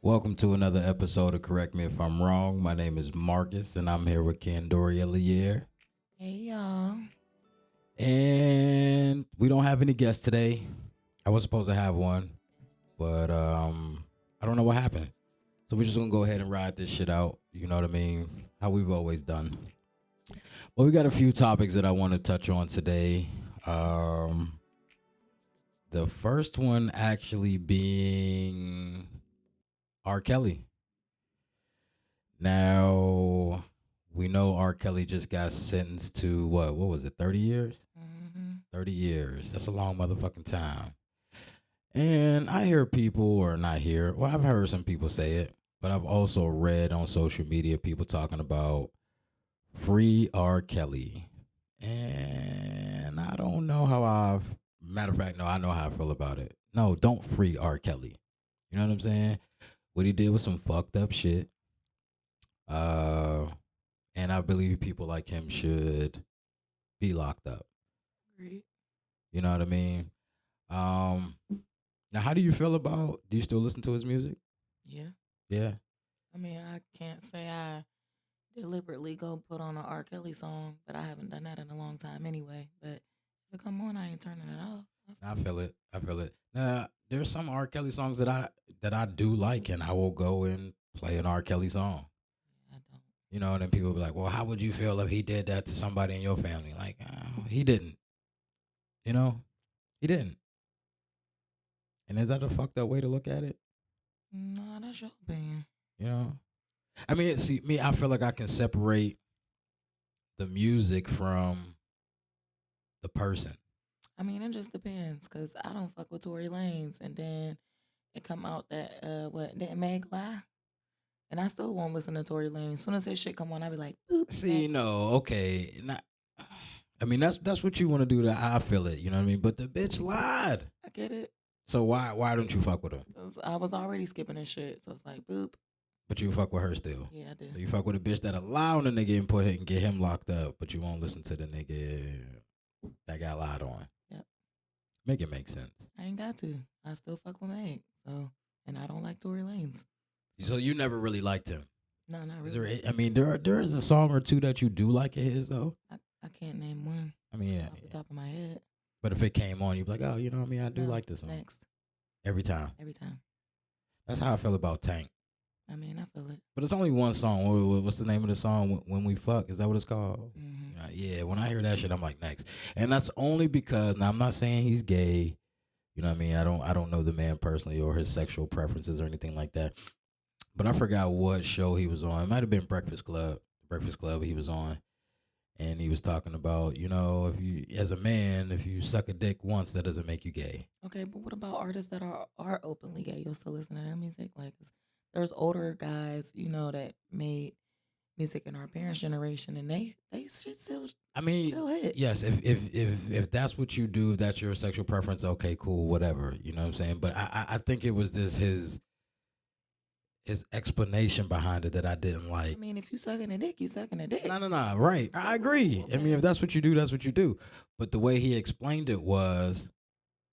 Welcome to another episode of Correct Me If I'm Wrong. My name is Marcus, and I'm here with Candoria Lier. Hey y'all. And we don't have any guests today. I was supposed to have one, but I don't know what happened. So we're just gonna go ahead and ride this shit out. You know what I mean? How we've always done. Well, we got a few topics that I want to touch on today. The first one actually being R. Kelly. Now, we know R. Kelly just got sentenced to what was it, 30 years? 30 years. That's a long motherfucking time. And I hear people, or not hear, well, I've heard some people say it, but I've also read on social media people talking about free R. Kelly. And I don't know matter of fact, no, I know how I feel about it. No, don't free R. Kelly. You know what I'm saying? What he did was some fucked up shit. And I believe people like him should be locked up. Great. You know what I mean? Now, how do you feel about? Do you still listen to his music? Yeah. Yeah. I mean, I can't say I deliberately go put on an R. Kelly song, but I haven't done that in a long time anyway. But if it come on, I ain't turning it off. I feel it. I feel it. Now, there's some R. Kelly songs that I do like, and I will go and play an R. Kelly song. I don't. You know, and then people be like, "Well, how would you feel if he did that to somebody in your family?" Like, he didn't. You know, he didn't. And is that a fucked up way to look at it? No, that's your opinion. You know, I mean, see, me, I feel like I can separate the music from the person. I mean, it just depends, because I don't fuck with Tory Lanez, and then it come out that, didn't Meg lie? And I still won't listen to Tory Lanez. As soon as his shit come on, I be like, boop. See, next. no, okay, not. I mean, that's what you want to do. That I feel it. You know what I mean? But the bitch lied. I get it. So why don't you fuck with her? 'Cause I was already skipping his shit, so it's like, boop. But you fuck with her still. Yeah, I do. So you fuck with a bitch that allow the nigga and get him locked up, but you won't listen to the nigga that got lied on. Yep. Make it make sense. I ain't got to. I still fuck with Meg. So, and I don't like Tory Lanez. So you never really liked him. No, not Is really. there? I mean, there is a song or two that you do like of his though. I can't name one I mean, yeah. off the top of my head. But if it came on, you'd be like, oh, you know what I mean? I do No, like this song. Next. Every time. Every time. That's how I feel about Tank. I mean, I feel it. But it's only one song. What's the name of the song? When We Fuck? Is that what it's called? Mm-hmm. Yeah, when I hear that shit, I'm like, next. And that's only because, now I'm not saying he's gay. You know what I mean? I don't know the man personally or his sexual preferences or anything like that. But I forgot what show he was on. It might have been Breakfast Club he was on. And he was talking about, you know, if you, as a man, if you suck a dick once, that doesn't make you gay. Okay, but what about artists that are openly gay? You'll still listen to their music? Like, there's older guys, you know, that made music in our parents' generation, and they should still. I mean, still hit. Yes, if that's what you do, if that's your sexual preference, okay, cool, whatever. You know what I'm saying? But I think it was this his explanation behind it that I didn't like. I mean, if you sucking a dick, you sucking a dick. No, right. I agree. I mean, if that's what you do, that's what you do. But the way he explained it was,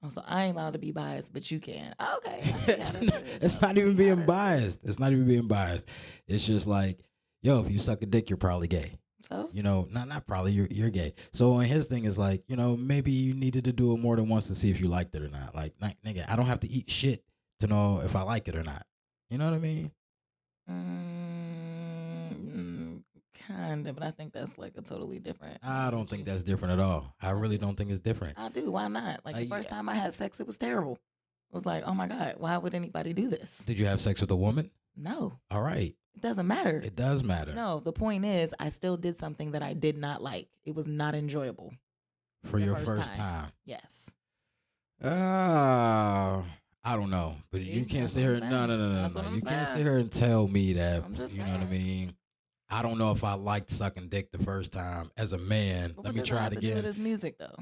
oh, so I ain't allowed to be biased, but you can. Okay. I see how that is. it's not even being biased. It's not even being biased. It's just like, yo, if you suck a dick, you're probably gay. So? You know, not probably, you're gay. So and his thing is like, you know, maybe you needed to do it more than once to see if you liked it or not. Like, nigga, I don't have to eat shit to know if I like it or not. You know what I mean? Kind of, but I think that's like a totally different. I don't think that's different at all. I really don't think it's different. I do. Why not? Like the first time I had sex, it was terrible. It was like, oh my God, why would anybody do this? Did you have sex with a woman? No. All right. It doesn't matter. It does matter. No, the point is, I still did something that I did not like. It was not enjoyable. For your first time. Yes. I don't know, but See, you can't that's sit what here. I'm No. saying. That's what I'm You can't sit saying. here and tell me that. I'm just You know what I saying. mean? I don't know if I liked sucking dick the first time as a man. But Let what me does try that it have to do again. with his music, though?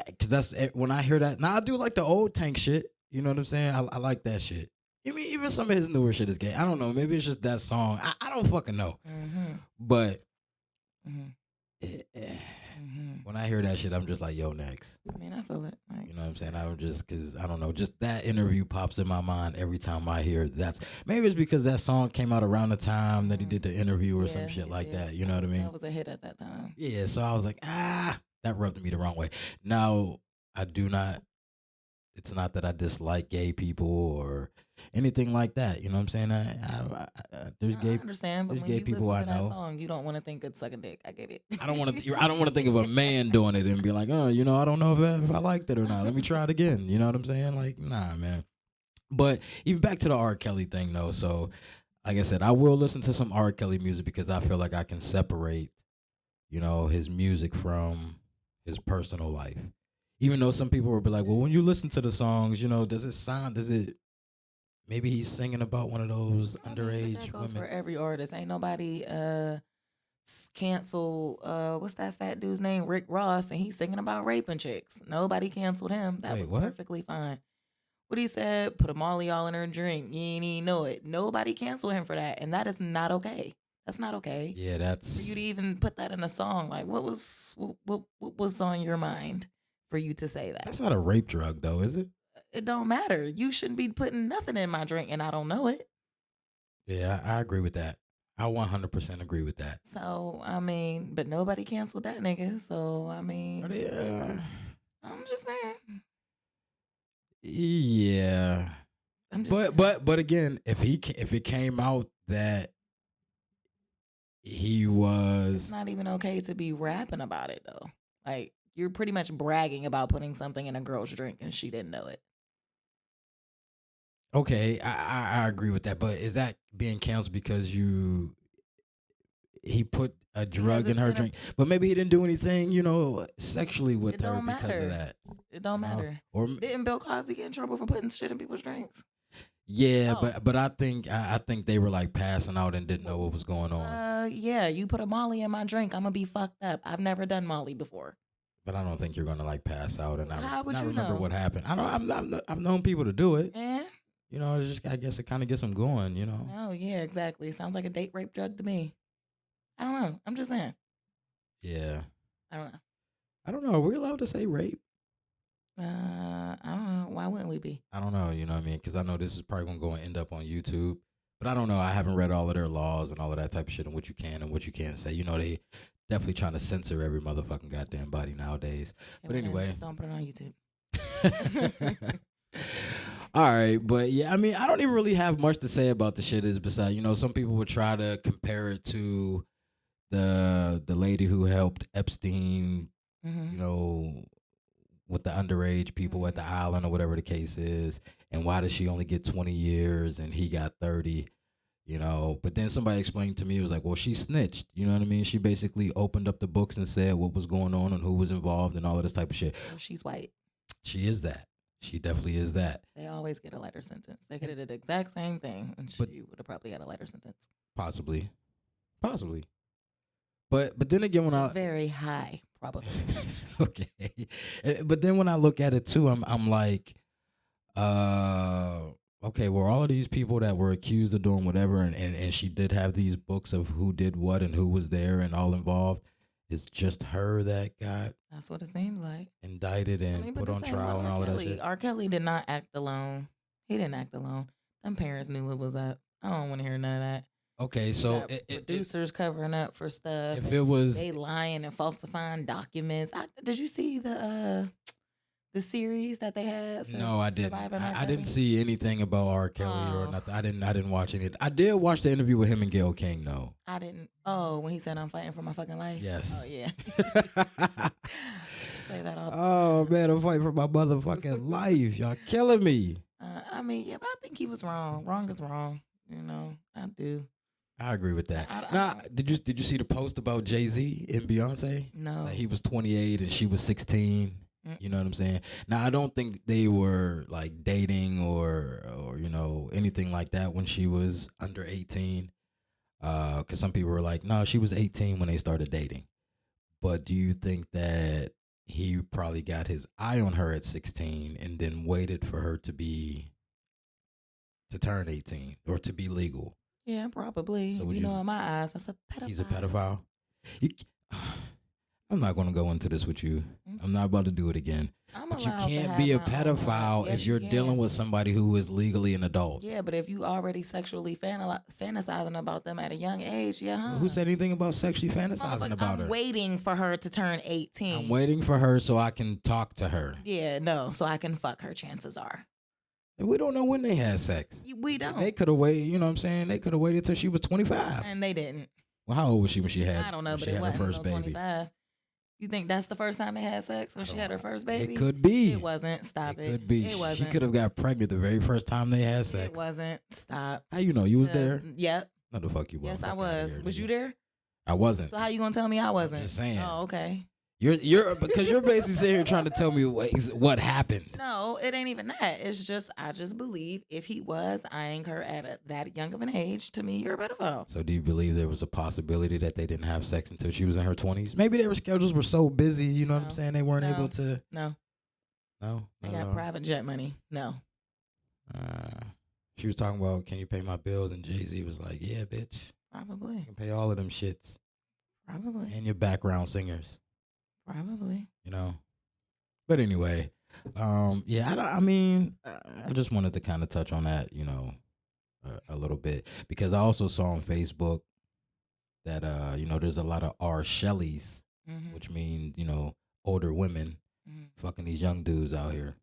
Because that's when I hear that. Now I do like the old Tank shit. You know what I'm saying? I like that shit. I mean, even some of his newer shit is gay. I don't know. Maybe it's just that song. I don't fucking know. Mm-hmm. But Mm-hmm. Mm-hmm. when I hear that shit, I'm just like, yo, next. I mean, I feel it. Like, You know what I'm saying? I don't just because I don't know, just that interview pops in my mind every time I hear that's maybe it's because that song came out around the time that he did the interview or some Yeah, shit it like did. that. You know what I mean? That was a hit at that time. Yeah, so I was like, that rubbed me the wrong way. Now, I do not, it's not that I dislike gay people or anything like that. You know what I'm saying? I understand, but There's when gay you people listen I to that know. song, you don't want to think it's sucking dick. I get it. I don't want to think of a man doing it and be like, oh, you know, I don't know if I liked it or not. Let me try it again. You know what I'm saying? Like, nah, man. But even back to the R. Kelly thing, though. So, like I said, I will listen to some R. Kelly music because I feel like I can separate, his music from his personal life. Even though some people will be like, well, when you listen to the songs, does it, maybe he's singing about one of those But underage that goes for women? every artist. Ain't nobody cancel what's that fat dude's name? Rick Ross, and he's singing about raping chicks. Nobody canceled him. That Wait, was what? perfectly fine. What he said, put a Molly all in her drink. You ain't even know it. Nobody canceled him for that. And that is not okay. That's not okay. Yeah, For you to even put that in a song, like what was on your mind for you to say that? that's not a rape drug, though, is it? It don't matter. You shouldn't be putting nothing in my drink and I don't know it. Yeah, I agree with that. I 100% agree with that. So, I mean, but nobody canceled that nigga. So, I mean, I'm just saying. Yeah. I'm just But saying. but again, if it came out that he It's was not even okay to be rapping about it though. Like you're pretty much bragging about putting something in a girl's drink and she didn't know it. okay, I agree with that. But is that being canceled because he put a Because drug in it's her been a drink? But maybe he didn't do anything, sexually with it her don't because of matter. that. It don't matter. Or Didn't Bill Cosby get in trouble for putting shit in people's drinks? yeah, Oh. but I think they were like passing out and didn't know what was going on. Yeah, you put a Molly in my drink, I'm gonna be fucked up. I've never done Molly before. But I don't think you're gonna like pass out and How would not you remember know? what happened. I've known people to do it. Eh? It's just I guess it kind of gets them going. Oh yeah, exactly. Sounds like a date rape drug to me. I don't know. I'm just saying. Yeah. I don't know. I don't know. Are we allowed to say rape? I don't know. Why wouldn't we be? I don't know. You know what I mean? Because I know this is probably gonna go and end up on YouTube. But I don't know. I haven't read all of their laws and all of that type of shit and what you can and what you can't say. They definitely trying to censor every motherfucking goddamn body nowadays. But anyway, don't put it on YouTube. all right, but yeah, I mean, I don't even really have much to say about the shit. Is besides, some people would try to compare it to the lady who helped Epstein, with the underage people at the island or whatever the case is, and why does she only get 20 years and he got 30? But then somebody explained to me, it was like, well, she snitched. You know what I mean? She basically opened up the books and said what was going on and who was involved and all of this type of shit. Well, she's white. She is that. She definitely is that. They always get a lighter sentence. They could have did the exact same thing, and she would have probably got a lighter sentence. Possibly. But then again, when very high probability. Okay, but then when I look at it too, I'm like, okay, well, all of these people that were accused of doing whatever, and she did have these books of who did what and who was there and all involved. It's just her that got. That's what it seems like. Indicted and put on trial and all of that shit. R. Kelly did not act alone. He didn't act alone. Them parents knew what was up. I don't want to hear none of that. Okay, so producers covering up for stuff. If it was they lying and falsifying documents. Did you see the series that they had? No, I didn't. I didn't see anything about R. Kelly or nothing. I didn't watch it. I did watch the interview with him and Gayle King though. I didn't. Oh, when he said I'm fighting for my fucking life. Yes. Oh yeah. Say that all. Oh man, I'm fighting for my motherfucking life. Y'all killing me. I mean, yeah, but I think he was wrong. Wrong is wrong. I do. I agree with that. Now, did you see the post about Jay-Z and Beyonce? No. Like he was 28 and she was 16. You know what I'm saying? Now I don't think they were like dating or anything like that when she was under 18. Because some people were like, no, she was 18 when they started dating. But do you think that he probably got his eye on her at 16 and then waited for her to turn 18 or to be legal? Yeah, probably. So in my eyes, that's a pedophile. He's a pedophile. I'm not going to go into this with you. I'm not about to do it again. I'm But you allowed to can't have be a my own thoughts. pedophile Yes, if you you're can. dealing with somebody who is legally an adult. Yeah, but if you already sexually fantasizing about them at a young age, yeah, huh? Who said anything about sexually fantasizing Motherfucker, about her? I'm waiting for her to turn 18. I'm waiting for her so I can talk to her. Yeah, no, so I can fuck her. Chances are. We don't know when they had sex. We don't. They could have waited, you know what I'm saying? They could have waited till she was 25. And they didn't. Well, how old was she when she had? I don't know, but she it had her wasn't first no baby. 25. You think that's the first time they had sex when she had her first baby? It could be. It wasn't. Stop it. It could be. It wasn't. She could have got pregnant the very first time they had sex. It wasn't. Stop. How you know? You was there? Yep. No, the fuck you was. Yes, I was. Was you there? I wasn't. So how you gonna tell me I wasn't? I'm just saying. Oh, okay. You're because you're basically sitting here trying to tell me what happened. No, it ain't even that. It's just I just believe if he was eyeing her at that young of an age, to me you're a pedophile. So do you believe there was a possibility that they didn't have sex until she was in her 20s? Maybe their schedules were so busy, you know what I'm saying? They weren't able to. No. No. I got private jet money. No. She was talking about, can you pay my bills? And Jay-Z was like, yeah, bitch. Probably. You can pay all of them shits. Probably. And your background singers. Probably. You know. But anyway, yeah, I just wanted to kind of touch on that, you know, a little bit. Because I also saw on Facebook that, you know, there's a lot of R. Shelleys, which mean, you know, older women fucking these young dudes out here.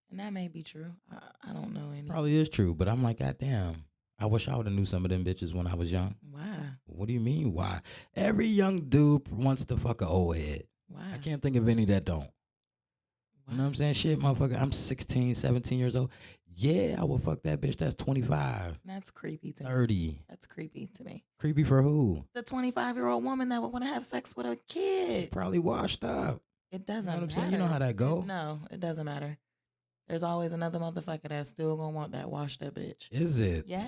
And that may be true. I don't know any. Probably is true, but I'm like, goddamn. I wish I would have knew some of them bitches when I was young. Why? What do you mean, why? Every young dude wants to fuck a old head. Why? I can't think of any that don't. Why? You know what I'm saying? Shit, motherfucker, I'm 16, 17 years old. Yeah, I will fuck that bitch that's 25. That's creepy to 30. me. That's creepy to me. Creepy for who? The 25-year-old woman that would want to have sex with a kid. Probably washed up. It doesn't You know what I'm matter. saying? You know how that go? No, it doesn't matter. There's always another motherfucker that's still gonna want that washed up bitch. Is it? Yeah.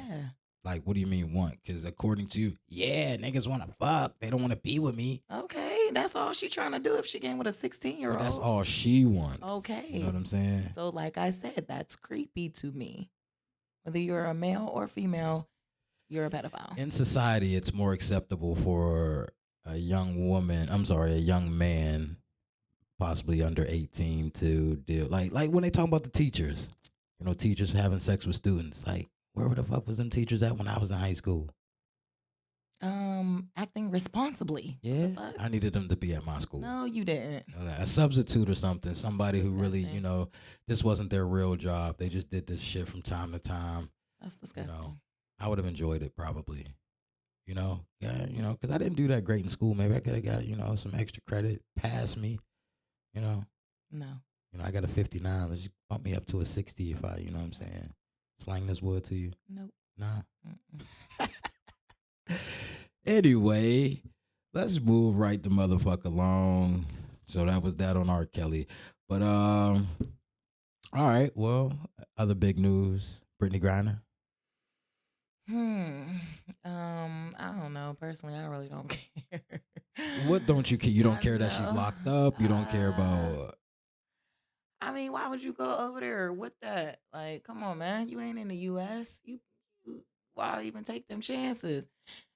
Like, what do you mean want? Because according to you, yeah, niggas want to fuck. They don't want to be with me. Okay, that's all she trying to do if she getting with a 16-year-old. But that's all she wants. Okay. You know what I'm saying? So like I said, that's creepy to me. Whether you're a male or female, you're a pedophile. In society, it's more acceptable for a young man, possibly under 18, to deal. Like when they talk about the teachers, you know, teachers having sex with students. Like, where the fuck was them teachers at when I was in high school? Acting responsibly. Yeah, I needed them to be at my school. No, you didn't. A substitute or something. Somebody who really, disgusting. you know, this wasn't their real job. They just did this shit from time to time. That's disgusting. You know, I would have enjoyed it probably. You know, yeah, you know, because I didn't do that great in school. Maybe I could have got, you know, some extra credit, pass me. You know. No. You know, I got a 59. Let's just bump me up to a 60 if I, you know what I'm saying? Slang this word to you? Nope. Nah. Anyway, let's move right the motherfucker along. So that was that on R. Kelly. But all right, well, other big news. Brittney Griner. I don't know. Personally, I really don't care. What don't you care? You don't care that she's locked up? You don't care about I mean, why would you go over there with that? Like, come on, man. You ain't in the US. You why even take them chances?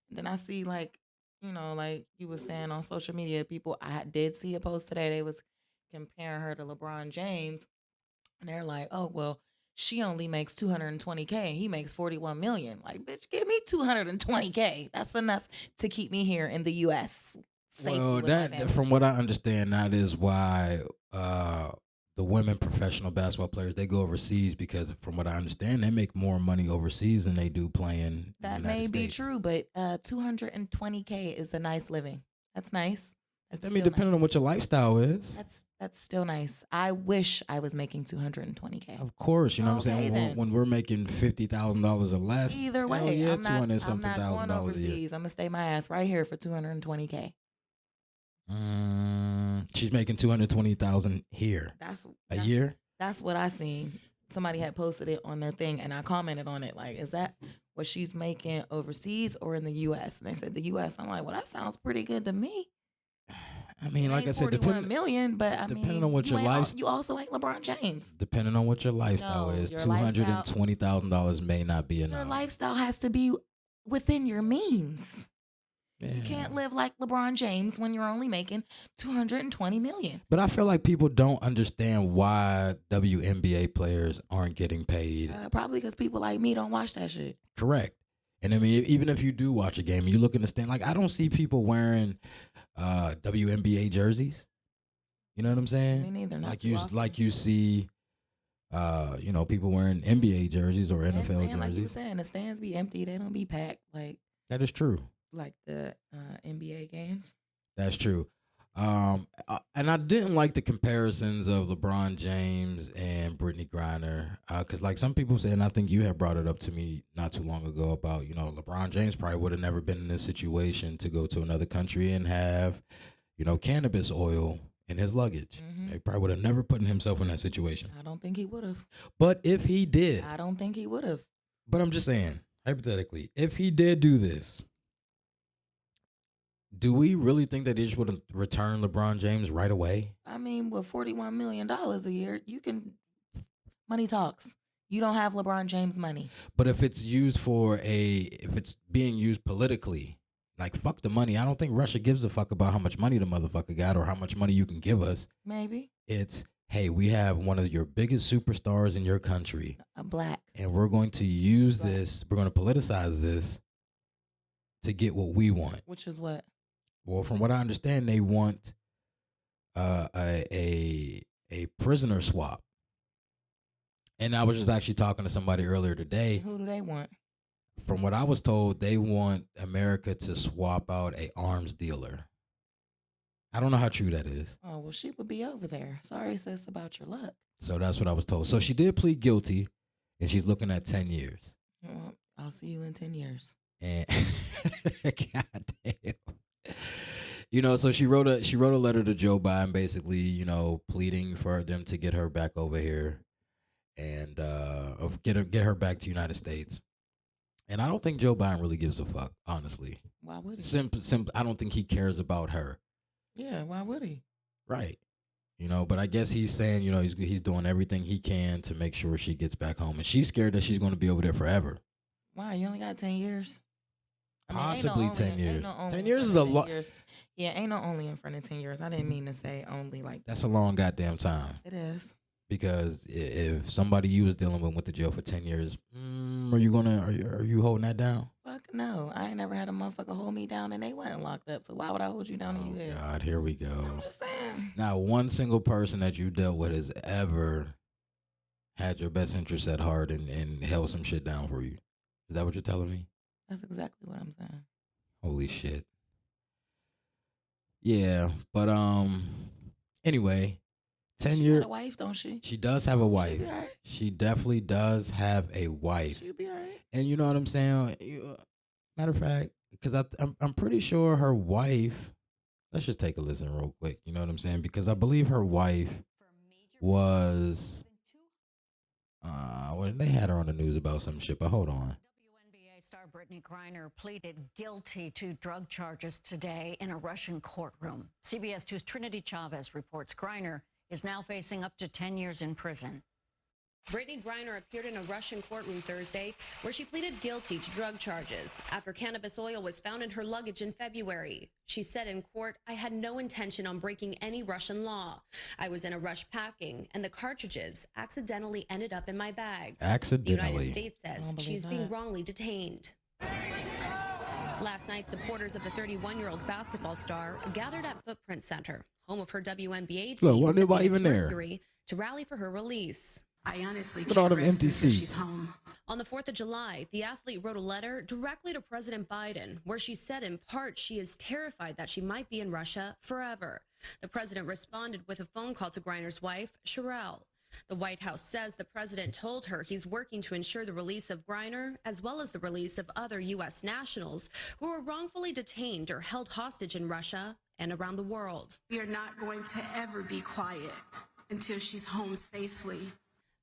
And then I see, like, you know, like you was saying on social media, people, I did see a post today. They was comparing her to LeBron James. And they're like, oh, well, she only makes $220K. He makes $41 million. Like, bitch, give me $220K. That's enough to keep me here in the US. Safely well, with my family. from what I understand, that is why the women professional basketball players, they go overseas because from what I understand, they make more money overseas than they do playing. That may be true, but $220K is a nice living. That's nice. That's depending on what your lifestyle is. That's still nice. I wish I was making $220K. Of course, you know what I'm saying? then. When we're making $50,000 or less. Either way, hell yeah, I'm not going $200,000 a year. overseas. I'm going to stay my ass right here for $220K. She's making $220,000 here. That's a year. That's what I seen. Somebody had posted it on their thing, and I commented on it. Like, is that what she's making overseas or in the U.S.? And they said the U.S. I'm like, well, that sounds pretty good to me. I mean, like I said, $41 but depending on what your lifestyle, you also ain't LeBron James. Depending on what your lifestyle is, $220,000 may not be enough. Your lifestyle has to be within your means. You can't live like LeBron James when you're only making $220 million. But I feel like people don't understand why WNBA players aren't getting paid. Probably because people like me don't watch that shit. Correct. And I mean, even if you do watch a game, you look in the stand. Like, I don't see people wearing WNBA jerseys. You know what I'm saying? Me neither. Not like you see, people wearing NBA jerseys or NFL jerseys. Like you were saying, the stands be empty. They don't be packed. Like that is true. Like the NBA games. That's true. And I didn't like the comparisons of LeBron James and Brittney Griner, because like some people say, and I think you had brought it up to me not too long ago about, LeBron James probably would have never been in this situation to go to another country and have, cannabis oil in his luggage. Mm-hmm. He probably would have never put himself in that situation. I don't think he would have. But if he did. I don't think he would have. But I'm just saying, hypothetically, if he did do this, do we really think that they just would have returned LeBron James right away? I mean, with $41 million a year, money talks. You don't have LeBron James money. But if it's if it's being used politically, like, fuck the money. I don't think Russia gives a fuck about how much money the motherfucker got or how much money you can give us. Maybe. It's, hey, we have one of your biggest superstars in your country. A black. And we're going to use this, we're going to politicize this to get what we want. Which is what? Well, from what I understand, they want a prisoner swap. And I was just actually talking to somebody earlier today. Who do they want? From what I was told, they want America to swap out a arms dealer. I don't know how true that is. Oh, well, she would be over there. Sorry, sis, about your luck. So that's what I was told. So she did plead guilty, and she's looking at 10 years. Well, I'll see you in 10 years. And goddamn. So she wrote a letter to Joe Biden, basically, pleading for them to get her back over here and get her back to the United States. And I don't think Joe Biden really gives a fuck, honestly. Why would he? Simple. I don't think he cares about her. Yeah, why would he? Right. But I guess he's saying, he's doing everything he can to make sure she gets back home. And she's scared that she's going to be over there forever. Why? You only got 10 years? Possibly 10 years. 10 years is a lot. Yeah, ain't no only in front of 10 years. I didn't mean to say only like that. That's a long goddamn time. It is. Because if somebody you was dealing with went to jail for 10 years, are you holding that down? Fuck no. I ain't never had a motherfucker hold me down and they wasn't locked up. So why would I hold you down and you had? God, here we go. I'm just saying. Now, one single person that you dealt with has ever had your best interests at heart and held some shit down for you. Is that what you're telling me? That's exactly what I'm saying. Holy shit. Yeah, but anyway, 10 years. She got a wife, don't she? She does have a wife. She be all right. She definitely does have a wife. She'll be all right. And you know what I'm saying? Matter of fact, because I'm pretty sure her wife. Let's just take a listen real quick. You know what I'm saying? Because I believe her wife was. Well, they had her on the news about some shit. But hold on. Star Brittney Griner pleaded guilty to drug charges today in a Russian courtroom. CBS 2's Trinity Chavez reports Griner is now facing up to 10 years in prison. Brittney Griner appeared in a Russian courtroom Thursday where she pleaded guilty to drug charges after cannabis oil was found in her luggage in February. She said in court, "I had no intention on breaking any Russian law. I was in a rush packing and the cartridges accidentally ended up in my bags." Accidentally. The United States says she is being wrongly detained. Last night, supporters of the 31-year-old basketball star gathered at Footprint Center, home of her WNBA team, Look, nobody even there, to rally for her release. I honestly can't all them empty seats. She's home. On the 4th of July, the athlete wrote a letter directly to President Biden, where she said in part she is terrified that she might be in Russia forever. The president responded with a phone call to Griner's wife, Sherelle. The White House says the president told her he's working to ensure the release of Griner, as well as the release of other U.S. nationals who were wrongfully detained or held hostage in Russia and around the world. We are not going to ever be quiet until she's home safely.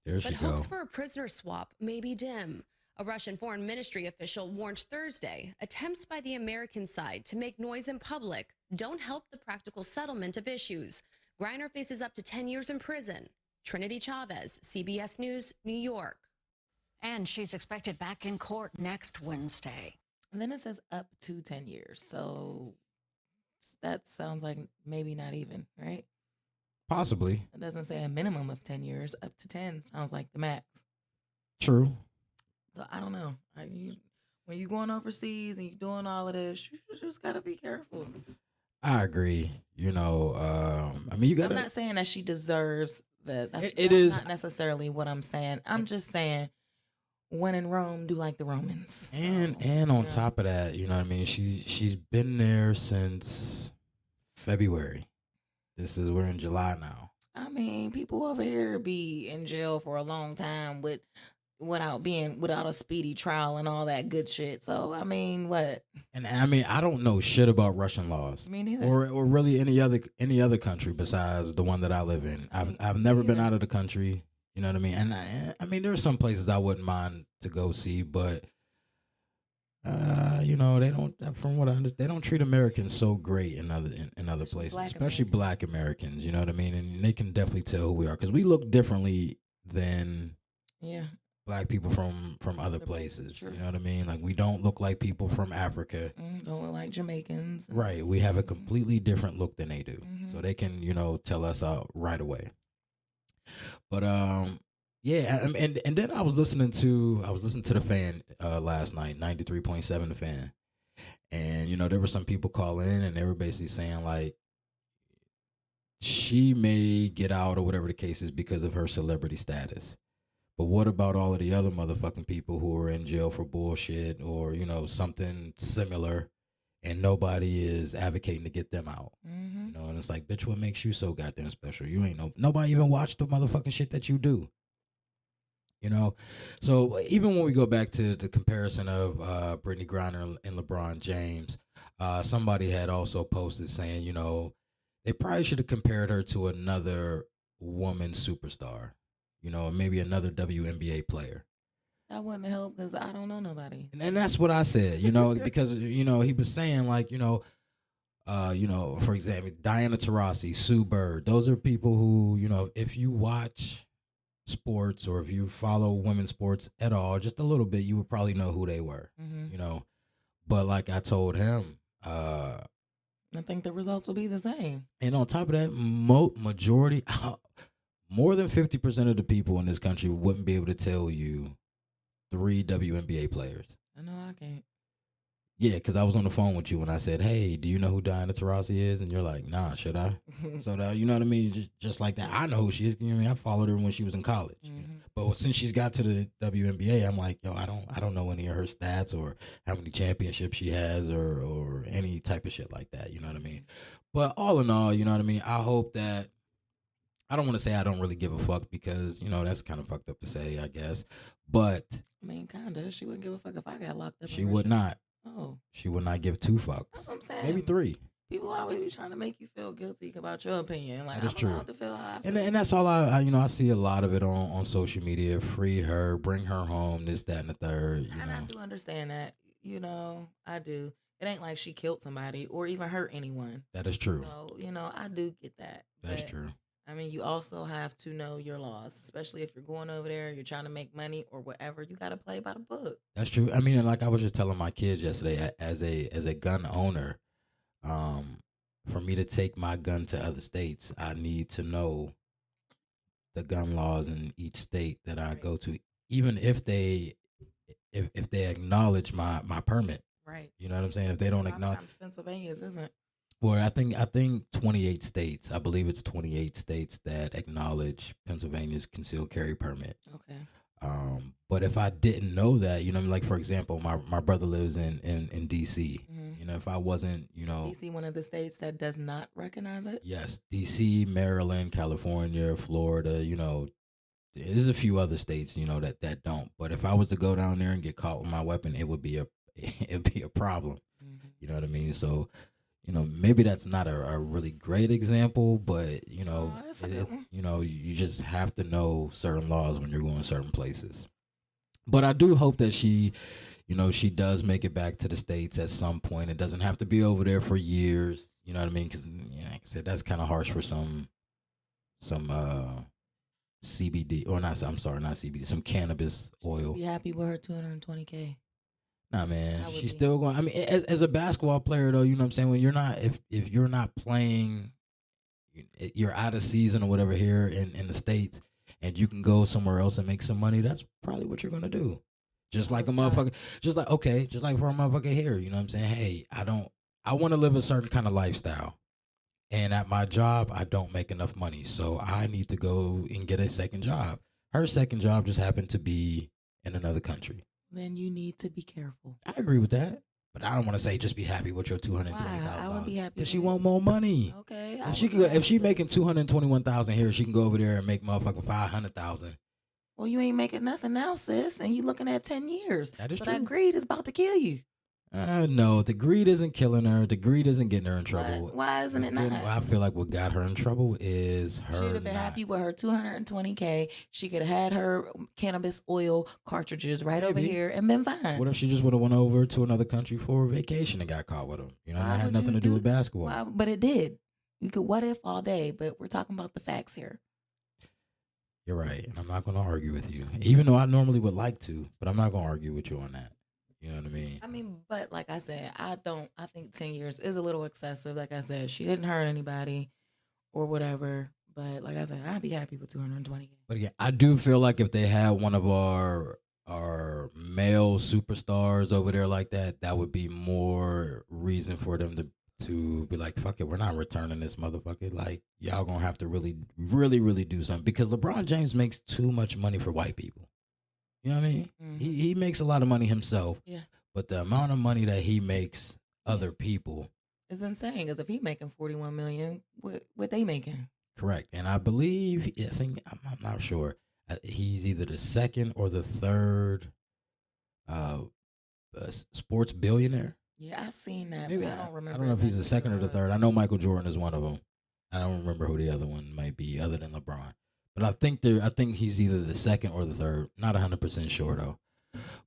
But hopes for a prisoner swap may be dim. A Russian foreign ministry official warned Thursday attempts by the American side to make noise in public don't help the practical settlement of issues. Griner faces up to 10 years in prison. Trinity Chavez, CBS News, New York. And she's expected back in court next Wednesday. And then it says up to 10 years. So that sounds like maybe not even, right? Possibly. It doesn't say a minimum of 10 years. Up to 10 sounds like the max. True. So I don't know. When you're going overseas and you're doing all of this, you just got to be careful. I agree. You know, I mean, you got. I'm not saying that she deserves that. That's not necessarily what I'm saying. I'm just saying, when in Rome, do like the Romans. And on top of that, you know what I mean? She's been there since February. We're in July now. I mean, people over here be in jail for a long time without a speedy trial and all that good shit. So I mean, what? And I mean, I don't know shit about Russian laws. Me neither. Or really any other country besides the one that I live in. I've never been out of the country. You know what I mean? And I mean, there are some places I wouldn't mind to go see, but you know, they don't. From what I understand, they don't treat Americans so great in other places, especially Black Americans. You know what I mean? And they can definitely tell who we are because we look differently than Black people from other places. Sure. You know what I mean? Like, we don't look like people from Africa. Don't look like Jamaicans. Right. We have a completely different look than they do. So they can, you know, tell us out right away. But yeah, and then I was listening to the Fan last night, 93.7 The Fan. And you know, there were some people calling in and they were basically saying like she may get out or whatever the case is because of her celebrity status. But what about all of the other motherfucking people who are in jail for bullshit or, you know, something similar, and nobody is advocating to get them out? You know, and it's like, bitch, what makes you so goddamn special? You ain't nobody even watched the motherfucking shit that you do. You know, so even when we go back to the comparison of Brittney Griner and LeBron James, somebody had also posted saying, you know, they probably should have compared her to another woman superstar. You know, maybe another WNBA player. That wouldn't help because I don't know nobody. And that's what I said, you know, because, you know, he was saying like, you know, for example, Diana Taurasi, Sue Bird. Those are people who, you know, if you watch sports or if you follow women's sports at all, just a little bit, you would probably know who they were, you know. But like I told him, I think the results will be the same. And on top of that, majority... more than 50% of the people in this country wouldn't be able to tell you 3 WNBA players. I know I can't. Yeah, because I was on the phone with you when I said, hey, do you know who Diana Taurasi is? And you're like, nah, should I? So, you know what I mean? Just like that. I know who she is. You know what I mean? I followed her when she was in college. But since she's got to the WNBA, I'm like, yo, I don't know any of her stats or how many championships she has or any type of shit like that. You know what I mean? But all in all, you know what I mean? I hope that, I don't want to say I don't really give a fuck because, you know, that's kind of fucked up to say, I guess. But I mean, kind of. She wouldn't give a fuck if I got locked up. She would not. Oh. She would not give 2 fucks. That's what I'm saying. Maybe 3. People always be trying to make you feel guilty about your opinion. Like, that is true. To feel how I feel. And that's all I you know, I see a lot of it on social media. Free her, bring her home, this, that, and the third. You know. I do understand that. You know, I do. It ain't like she killed somebody or even hurt anyone. That is true. So, you know, I do get that. That's true. I mean, you also have to know your laws, especially if you're going over there, you're trying to make money or whatever. You got to play by the book. That's true. I mean, like I was just telling my kids yesterday, as a gun owner, for me to take my gun to other states, I need to know the gun laws in each state that I go to, even if they acknowledge my permit. Right. You know what I'm saying? If they don't acknowledge, Pennsylvania's isn't. Well, I think 28 states. I believe it's 28 states that acknowledge Pennsylvania's concealed carry permit. Okay. But if I didn't know that, you know, like for example, my brother lives in DC. You know, if I wasn't, you know, DC, one of the states that does not recognize it. Yes, DC, Maryland, California, Florida. You know, there's a few other states, you know, that don't. But if I was to go down there and get caught with my weapon, it would be a problem. You know what I mean? So, you know, maybe that's not a really great example, but you know, you know, you just have to know certain laws when you're going certain places. But I do hope that she, you know, she does make it back to the States at some point. It doesn't have to be over there for years. You know what I mean? Because, like I said, that's kind of harsh for some CBD or not. I'm sorry, not CBD. Some cannabis oil. Be happy with her $220K. Nah, man, I would she's be. still going. I mean, as a basketball player, though, you know what I'm saying. When you're not, if you're not playing, you're out of season or whatever here in the States, and you can go somewhere else and make some money. That's probably what you're gonna do. Just like a motherfucker, just like for a motherfucker here, you know what I'm saying? Hey, I want to live a certain kind of lifestyle. And at my job, I don't make enough money. So I need to go and get a second job. Her second job just happened to be in another country. Then you need to be careful. I agree with that. But I don't want to say just be happy with your $220,000. I would be happy because she with want more money. Okay. If she making $221,000 here, she can go over there and make motherfucking $500,000. Well, you ain't making nothing now, sis, and you looking at 10 years. That is so true. that greed is about to kill you. No, the greed isn't killing her. The greed isn't getting her in trouble. Why isn't it not? I feel like what got her in trouble is her. She'd have been happy with her $220K. She could have had her cannabis oil cartridges right over here and been fine. What if she just would have went over to another country for a vacation and got caught with him? You know, that had nothing to do with basketball. Why? But it did. You could what if all day, but we're talking about the facts here. You're right, and I'm not going to argue with you, even though I normally would like to, but I'm not going to argue with you on that. You know what I mean? But like I said, I think 10 years is a little excessive. Like I said, she didn't hurt anybody or whatever. But like I said, I'd be happy with 220. But again, I do feel like if they had one of our male superstars over there like that, that would be more reason for them to be like, fuck it, we're not returning this motherfucker. Like, y'all gonna have to really, really, really do something. Because LeBron James makes too much money for white people. You know what I mean? Mm-hmm. He makes a lot of money himself. Yeah. But the amount of money that he makes other people is insane. Because if he making $41 million, what they making? Correct. And I believe, I'm not sure. He's either the second or the third sports billionaire. Yeah, I seen that. Maybe I don't remember. I don't know if he's the second or the third. I know Michael Jordan is one of them. I don't remember who the other one might be, other than LeBron. But I think he's either the second or the third. Not 100% sure though.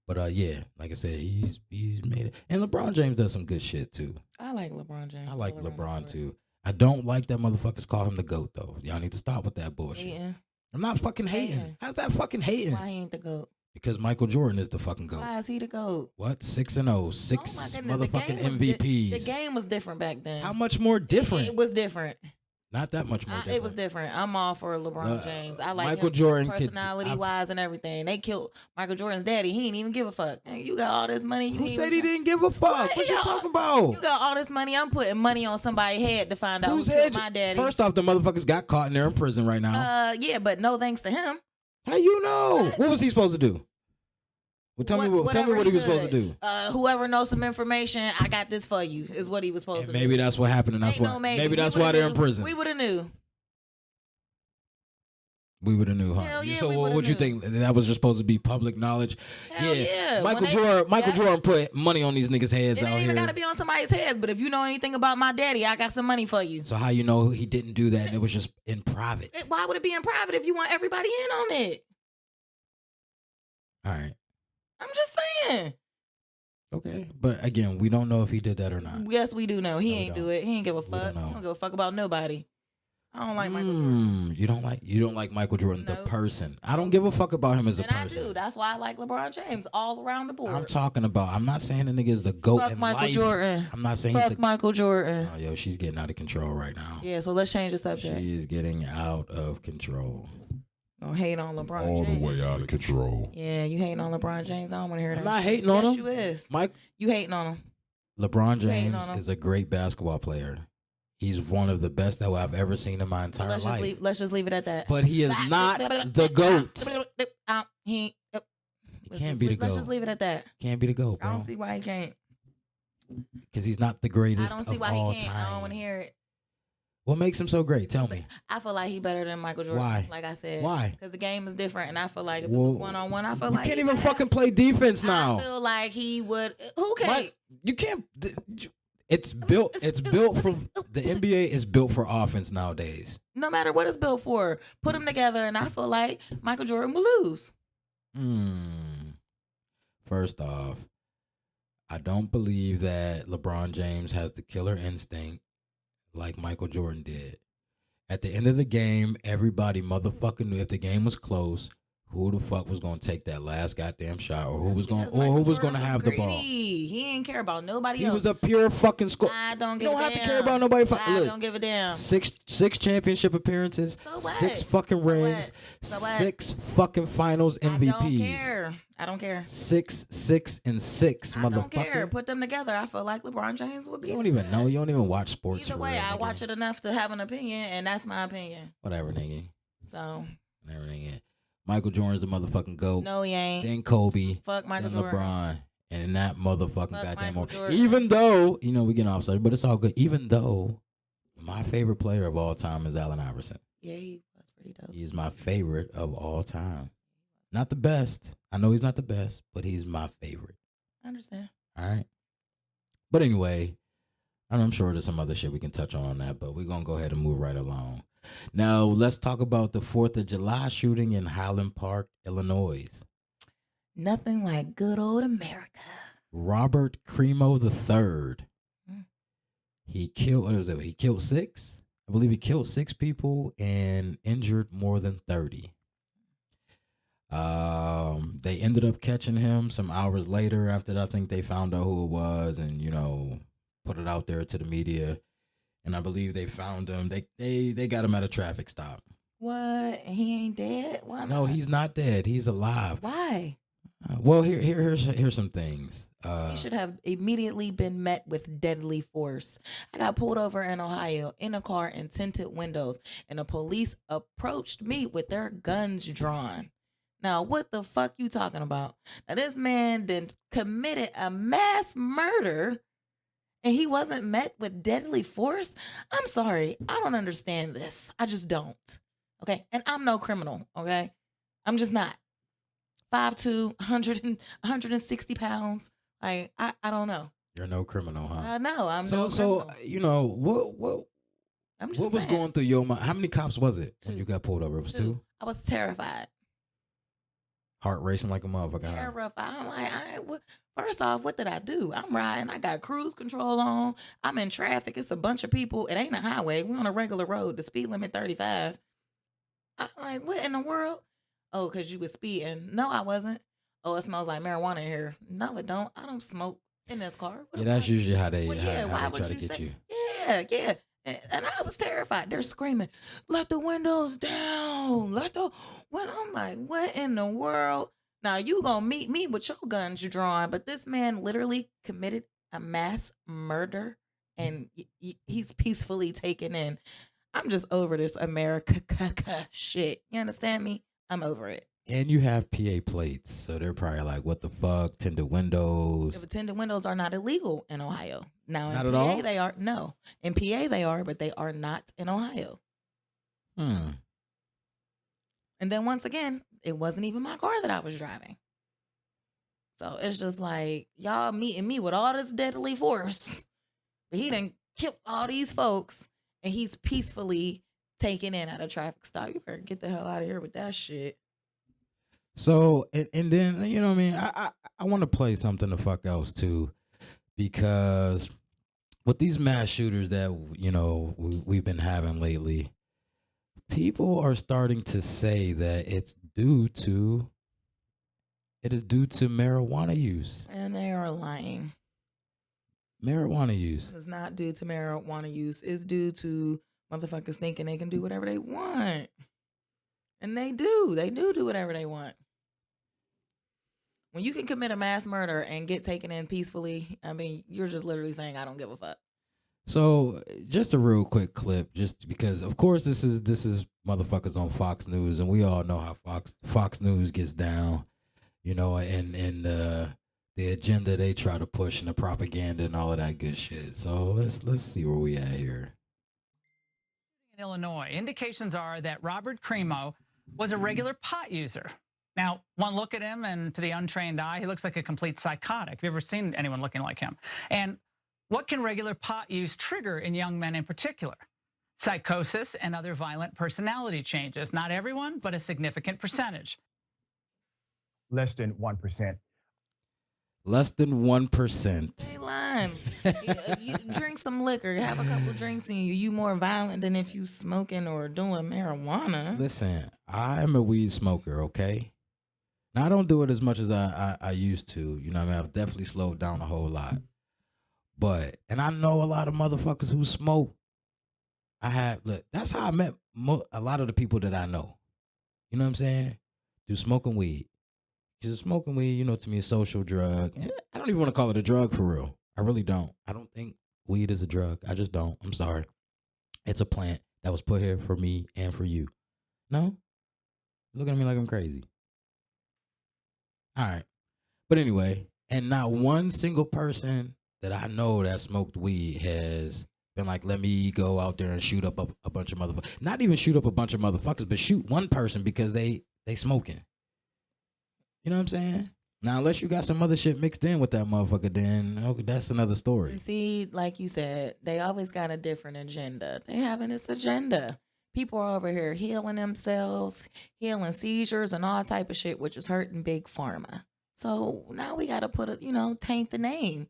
But yeah, like I said, he's made it. And LeBron James does some good shit too. I like LeBron James. I like LeBron too. I don't like that motherfuckers call him the GOAT though. Y'all need to stop with that bullshit. Yeah. I'm not fucking hating. How's that fucking hating? Why he ain't the GOAT? Because Michael Jordan is the fucking GOAT. Why is he the GOAT? What? 6-0. Six motherfucking MVPs. The game was different back then. How much more different? It was different. Not that much more different. It was different. I'm all for LeBron James. I like Michael him Jordan personality-wise and everything. They killed Michael Jordan's daddy. He didn't even give a fuck. Hey, you got all this money. Who said he didn't give a fuck? What you talking about? You got all this money. I'm putting money on somebody's head to find out who killed my daddy. First off, the motherfuckers got caught and they're in prison right now. Yeah, but no thanks to him. How you know? What was he supposed to do? Well, tell me what he was supposed to do. Whoever knows some information, I got this for you, is what he was supposed to do. Maybe that's what happened, and that's why. Maybe that's why they're in prison. We would have knew. We would have knew, huh? Hell yeah, so what you think? That was just supposed to be public knowledge? Hell yeah. Michael Jordan put money on these niggas' heads out here. It ain't even got to be on somebody's heads, but if you know anything about my daddy, I got some money for you. So how you know he didn't do that and it was just in private? Why would it be in private if you want everybody in on it? All right. I'm just saying. Okay. But again, we don't know if he did that or not. Yes, we do know. He ain't do it. He ain't give a fuck. He don't give a fuck about nobody. I don't like Michael Jordan. You don't like Michael Jordan, the person. I don't give a fuck about him as a person. I do. That's why I like LeBron James all around the board. I'm not saying the nigga is the GOAT fuck in Michael life. Jordan. I'm not saying fuck Michael Jordan. Oh, yo, she's getting out of control right now. Yeah, so let's change the subject. She is getting out of control. Don't hate on LeBron all James. the way out of control. Yeah, you hating on LeBron James. I don't want to hear that. I'm not hating on him. Yes, you is. Mike, you hating on him. LeBron James is a great basketball player. He's one of the best that I've ever seen in my entire life. Let's just leave it at that. But he is not the GOAT. He can't be the GOAT. Let's just leave it at that. Can't be the GOAT, bro. I don't see why he can't. Because he's not the greatest of all time. I don't see why he can't. I don't want to hear it. What makes him so great? Tell me. I feel like he's better than Michael Jordan. Why? Like I said. Why? Because the game is different, and I feel like if it was one-on-one, I feel like you can't even fucking play defense now. I feel like he would. Who can't? You can't. It's built. It's built for the NBA. Is built for offense nowadays. No matter what it's built for, put them together, and I feel like Michael Jordan will lose. First off, I don't believe that LeBron James has the killer instinct like Michael Jordan did. At the end of the game, everybody motherfucking knew if the game was close, who the fuck was gonna take that last goddamn shot, or who was Because gonna Michael Jordan have was the ball. greedy. He ain't care about nobody He else. was a pure fucking score. I don't You give don't a have damn. to care about nobody. I Look, don't give a damn. six championship appearances, So what? 6 fucking So rings, what? So what? 6 fucking finals MVPs. I don't care. I don't care. 6, 6, and 6, I motherfucker. don't care. Put them together. I feel like LeBron James would be. You don't even know. You don't even watch sports. Either for way, real, I nigga. watch it enough to have an opinion, and that's my opinion. Whatever, nigga. So Whatever, nigga. Michael Jordan's the motherfucking GOAT. no, he ain't. Then Kobe. Fuck Michael then Jordan. LeBron. And that motherfucking Fuck goddamn Michael more. Jordan. Even though, you know, we getting off subject, but it's all good. Even though my favorite player of all time is Allen Iverson. Yeah, he was pretty dope. He's my favorite of all time. Not the best. I know he's not the best, but he's my favorite. I understand. All right. But anyway, I'm sure there's some other shit we can touch on that, but we're going to go ahead and move right along. Now, let's talk about the 4th of July shooting in Highland Park, Illinois. Nothing like good old America. Robert Crimo III. Mm. He killed, what was it? He killed 6? I believe he killed 6 people and injured more than 30. They ended up catching him some hours later after that. I think they found out who it was and, you know, put it out there to the media. And I believe they found him. They got him at a traffic stop. What? He ain't dead? Why not? No, he's not dead. He's alive. Why? Well, here's some things. He should have immediately been met with deadly force. I got pulled over in Ohio in a car in tinted windows, and the police approached me with their guns drawn. Now, what the fuck you talking about? Now, this man then committed a mass murder, and he wasn't met with deadly force? I'm sorry. I don't understand this. I just don't. Okay? And I'm no criminal, okay? I'm just not. 5'2", 160 pounds. Like, I don't know. You're no criminal, huh? I know. I'm no So criminal. you know what I'm just what was saying. going through your mind? How many cops was it when 2. you got pulled over? It was 2. I was terrified. Heart racing like a motherfucker. huh? Terrified. I'm like, first off, what did I do? I'm riding. I got cruise control on. I'm in traffic. It's a bunch of people. It ain't a highway. We're on a regular road. The speed limit 35. I'm like, what in the world? Oh, because you was speeding. No, I wasn't. Oh, it smells like marijuana in here. No, it don't. I don't smoke in this car. What Yeah, the that's fuck? usually how they Well, how, yeah, how why they would try to you get say? you. Yeah. And I was terrified. They're screaming, let the windows down. When I'm like, what in the world? Now you gonna meet me with your guns drawn, but this man literally committed a mass murder, and he's peacefully taken in. I'm just over this America shit. You understand me? I'm over it. And you have PA plates, so they're probably like, "What the fuck?" Tinted windows. The tinted windows are not illegal in Ohio. Now in Not at PA all? they are. No, in PA they are, but they are not in Ohio. And then once again, it wasn't even my car that I was driving. So it's just like y'all meeting me with all this deadly force. But he done killed all these folks, and he's peacefully taken in at a traffic stop. You better get the hell out of here with that shit. So and then you know what I mean. I want to play something the fuck else too, because with these mass shooters that you know we've been having lately, people are starting to say that it is due to marijuana use. And they are lying. Marijuana use. It's not due to marijuana use. It's due to motherfuckers thinking they can do whatever they want. And they do. They do whatever they want. When you can commit a mass murder and get taken in peacefully, I mean, you're just literally saying, I don't give a fuck. So just a real quick clip, just because of course this is motherfuckers on Fox News, and we all know how Fox News gets down, you know, and the agenda they try to push and the propaganda and all of that good shit. So let's see where we at here. In Illinois, indications are that Robert Crimo was a regular pot user. Now, one look at him, and to the untrained eye, he looks like a complete psychotic. Have you ever seen anyone looking like him? And what can regular pot use trigger in young men in particular? Psychosis and other violent personality changes. Not everyone, but a significant percentage. Less than 1%. Less than 1%. They lying. You drink some liquor, have a couple drinks in you. You more violent than if you smoking or doing marijuana. Listen, I am a weed smoker, okay? Now I don't do it as much as I used to. You know what I mean? I've definitely slowed down a whole lot. But and I know a lot of motherfuckers who smoke. Look, that's how I met a lot of the people that I know. You know what I'm saying? Do smoking weed. Because smoking weed, you know, to me, is a social drug. And I don't even want to call it a drug for real. I really don't. I don't think weed is a drug. I just don't. I'm sorry. It's a plant that was put here for me and for you. No? Look at me like I'm crazy. All right. But anyway, and not one single person that I know that smoked weed has been like, let me go out there and shoot up a bunch of motherfuckers. Not even shoot up a bunch of motherfuckers, but shoot one person because they smoking. You know what I'm saying? Now, unless you got some other shit mixed in with that motherfucker, then okay, that's another story. See, like you said, they always got a different agenda. They having this agenda. People are over here healing themselves, healing seizures and all type of shit, which is hurting big pharma. So now we got to put taint the name.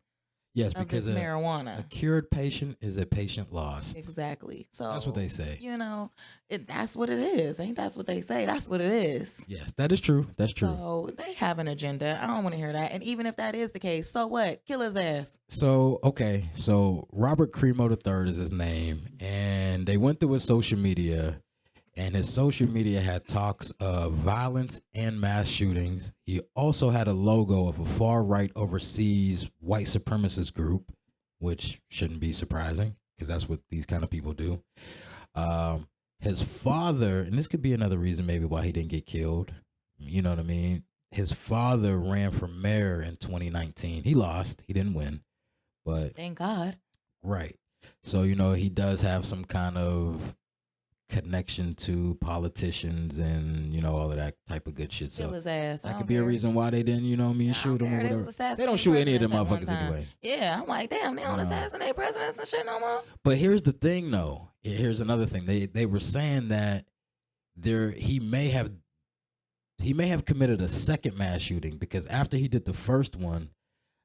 Yes, because marijuana. A cured patient is a patient lost. Exactly. So that's what they say. You know, that's what it is. Ain't that's what they say? That's what it is. Yes, that is true. That's true. So they have an agenda. I don't want to hear that. And even if that is the case, so what? Kill his ass. So, okay. So Robert Crimo III is his name. And they went through his social media. And his social media had talks of violence and mass shootings. He also had a logo of a far-right overseas white supremacist group, which shouldn't be surprising because that's what these kind of people do. His father, and this could be another reason maybe why he didn't get killed. You know what I mean? His father ran for mayor in 2019. He lost. He didn't win. But thank God. Right. So, you know, he does have some kind of connection to politicians and, you know, all of that type of good shit. So his ass. That could be a reason why they didn't, you know what I mean, shoot him or whatever. They don't shoot any of them motherfuckers anyway. Yeah, I'm like, damn, they don't assassinate presidents and shit no more. But here's the thing, though. Here's another thing. They were saying that he may have committed a second mass shooting because after he did the first one,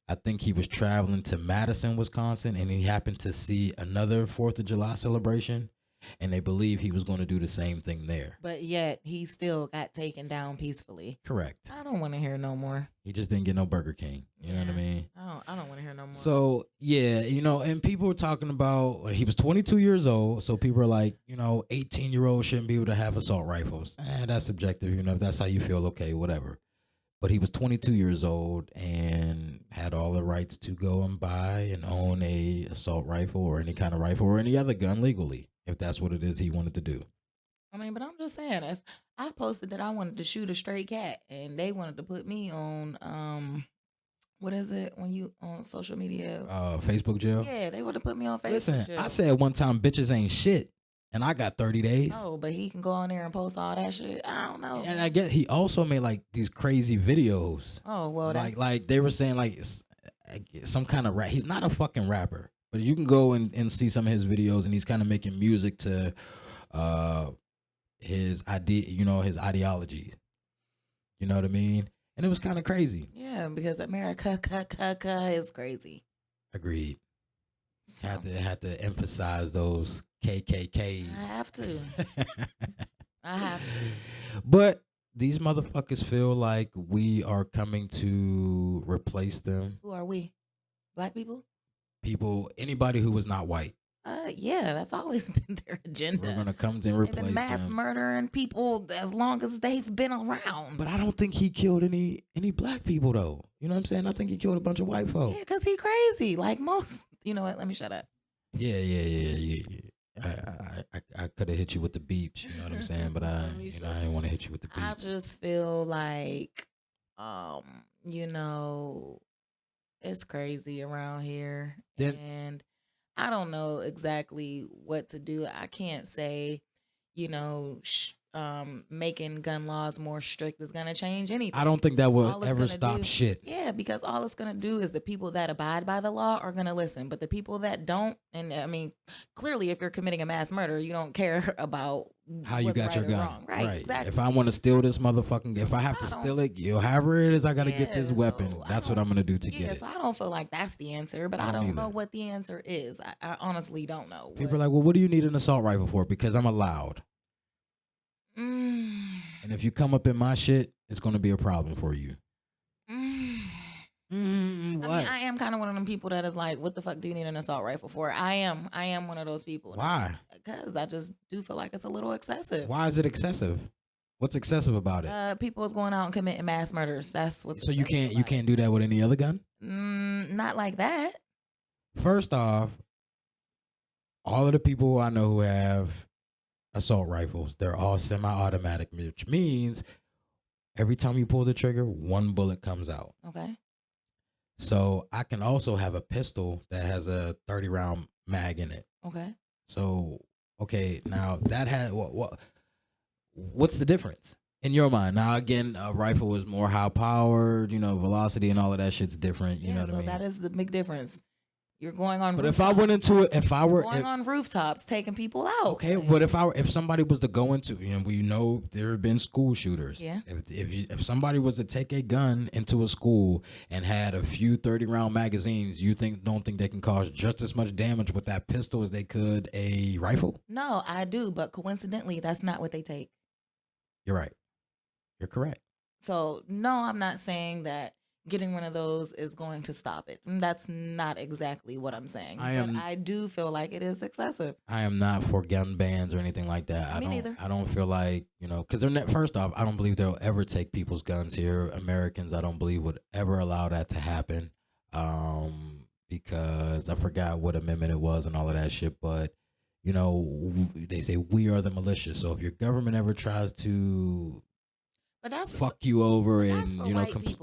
I think he was traveling to Madison, Wisconsin, and he happened to see another 4th of July celebration. And they believe he was going to do the same thing there. But yet, he still got taken down peacefully. Correct. I don't want to hear no more. He just didn't get no Burger King. You know what I mean? I don't want to hear no more. So, yeah, you know, and people were talking about, he was 22 years old. So people are like, you know, 18-year-olds shouldn't be able to have assault rifles. That's subjective. You know, if that's how you feel, okay, whatever. But he was 22 years old and had all the rights to go and buy and own a assault rifle or any kind of rifle or any other gun legally. If that's what it is he wanted to do. I mean, but I'm just saying, if I posted that I wanted to shoot a stray cat and they wanted to put me on, what is it when you on social media? Facebook jail? Yeah, they would have put me on Facebook Listen, jail. I said one time bitches ain't shit and I got 30 days. Oh, but he can go on there and post all that shit. I don't know. And I get he also made like these crazy videos. Oh, well, like they were saying like some kind of rap. He's not a fucking rapper. But you can go and see some of his videos, and he's kind of making music to his ideologies. You know what I mean? And it was kind of crazy. Yeah, because America is crazy. Agreed. So. Had to emphasize those KKKs. I have to. I have to. But these motherfuckers feel like we are coming to replace them. Who are we? Black people? People, anybody who was not white. Yeah, that's always been their agenda. We're gonna come and replace them. Mass murdering people as long as they've been around. But I don't think he killed any black people though. You know what I'm saying? I think he killed a bunch of white folks. Yeah, because he crazy. Like most. You know what? Let me shut up. Yeah. I could have hit you with the beeps. You know what I'm saying? But I didn't want to hit you with the beeps. I just feel like, you know, it's crazy around here. And I don't know exactly what to do. I can't say, you know, making gun laws more strict is going to change anything. I don't think that will ever stop shit. Yeah, because all it's going to do is the people that abide by the law are going to listen. But the people that don't, and I mean, clearly if you're committing a mass murder, you don't care about how you got your gun. Wrong. Right, exactly. If I want to steal this motherfucking, if I have to steal it, however it is, I got to get this weapon. That's what I'm going to do to get it. So I don't feel like that's the answer, but I don't know what the answer is. I honestly don't know. People are like, well, what do you need an assault rifle for? Because I'm allowed. And if you come up in my shit, it's going to be a problem for you. I mean, I am kind of one of them people that is like, what the fuck do you need an assault rifle for? I am one of those people. Why? Because I just do feel like it's a little excessive. Why is it excessive? What's excessive about it? People is going out and committing mass murders. That's what's so you can't do that with any other gun? Not like that. First off, all of the people who I know who have assault rifles, they're all semi-automatic, which means every time you pull the trigger, one bullet comes out. Okay. So I can also have a pistol that has a 30-round mag in it. Okay. So, okay, now that had what's the difference in your mind? Now, again, a rifle is more high powered, velocity and all of that shit's different. You know what I mean? So that is the big difference. You're going on. But rooftops. if I went into it, if I were going on rooftops, taking people out. Okay, but if somebody was to go into, we know there have been school shooters. Yeah. If somebody was to take a gun into a school and had a few 30-round magazines, you don't think they can cause just as much damage with that pistol as they could a rifle? No, I do, but coincidentally, that's not what they take. You're right. You're correct. So no, I'm not saying that getting one of those is going to stop it. That's not exactly what I'm saying. I do feel like it is excessive. I am not for gun bans or anything like that. Me neither. I don't feel like, because first off, I don't believe they'll ever take people's guns here. Americans, I don't believe would ever allow that to happen. Because I forgot what amendment it was and all of that shit. But, they say we are the militia. So if your government ever tries to fuck you over and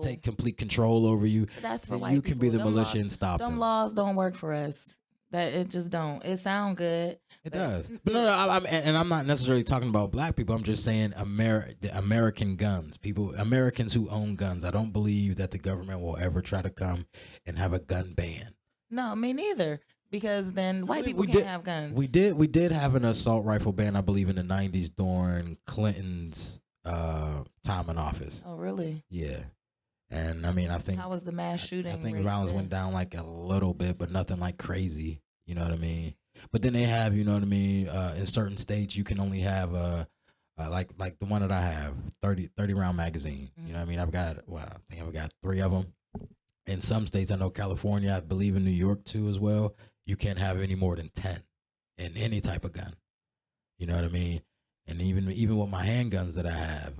take complete control over you, that's for you can be the militia and stop them. Them laws don't work for us. That it just don't. It sound good. It does. But no, I'm not necessarily talking about black people. I'm just saying the American guns. Americans who own guns. I don't believe that the government will ever try to come and have a gun ban. No, me neither. Because then white people can't have guns. We did have an assault rifle ban, I believe, in the 90s during Clinton's time in office. Oh, really? Yeah. And I mean, I think how was the mass shooting? I think violence went down like a little bit, but nothing like crazy. You know what I mean? But then they have, you know what I mean? In certain states, you can only have like the one that I have, 30 round magazine. You know what I mean? I think I've got 3 of them. In some states, I know California, I believe in New York too as well. You can't have any more than 10 in any type of gun. You know what I mean? And even with my handguns that I have,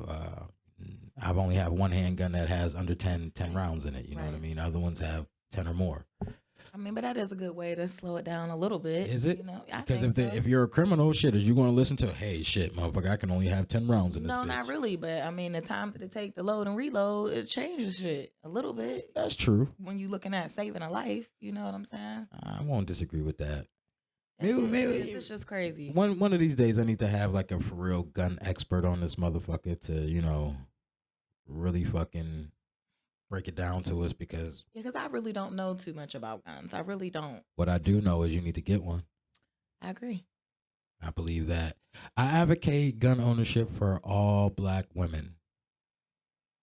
I've only have one handgun that has under 10 rounds in it. You know what I mean? Other ones have 10 or more. I mean, but that is a good way to slow it down a little bit. Is it? Because if you're a criminal, shit, is you going to listen to, hey, shit, motherfucker, I can only have 10 rounds in this bitch. No, not really. But I mean, the time that it take to load and reload, it changes shit a little bit. That's true. When you're looking at saving a life, you know what I'm saying? I won't disagree with that. Maybe it's just crazy. One of these days, I need to have like a for real gun expert on this motherfucker to, really fucking break it down to us because I really don't know too much about guns. I really don't. What I do know is you need to get one. I agree. I believe that. I advocate gun ownership for all black women,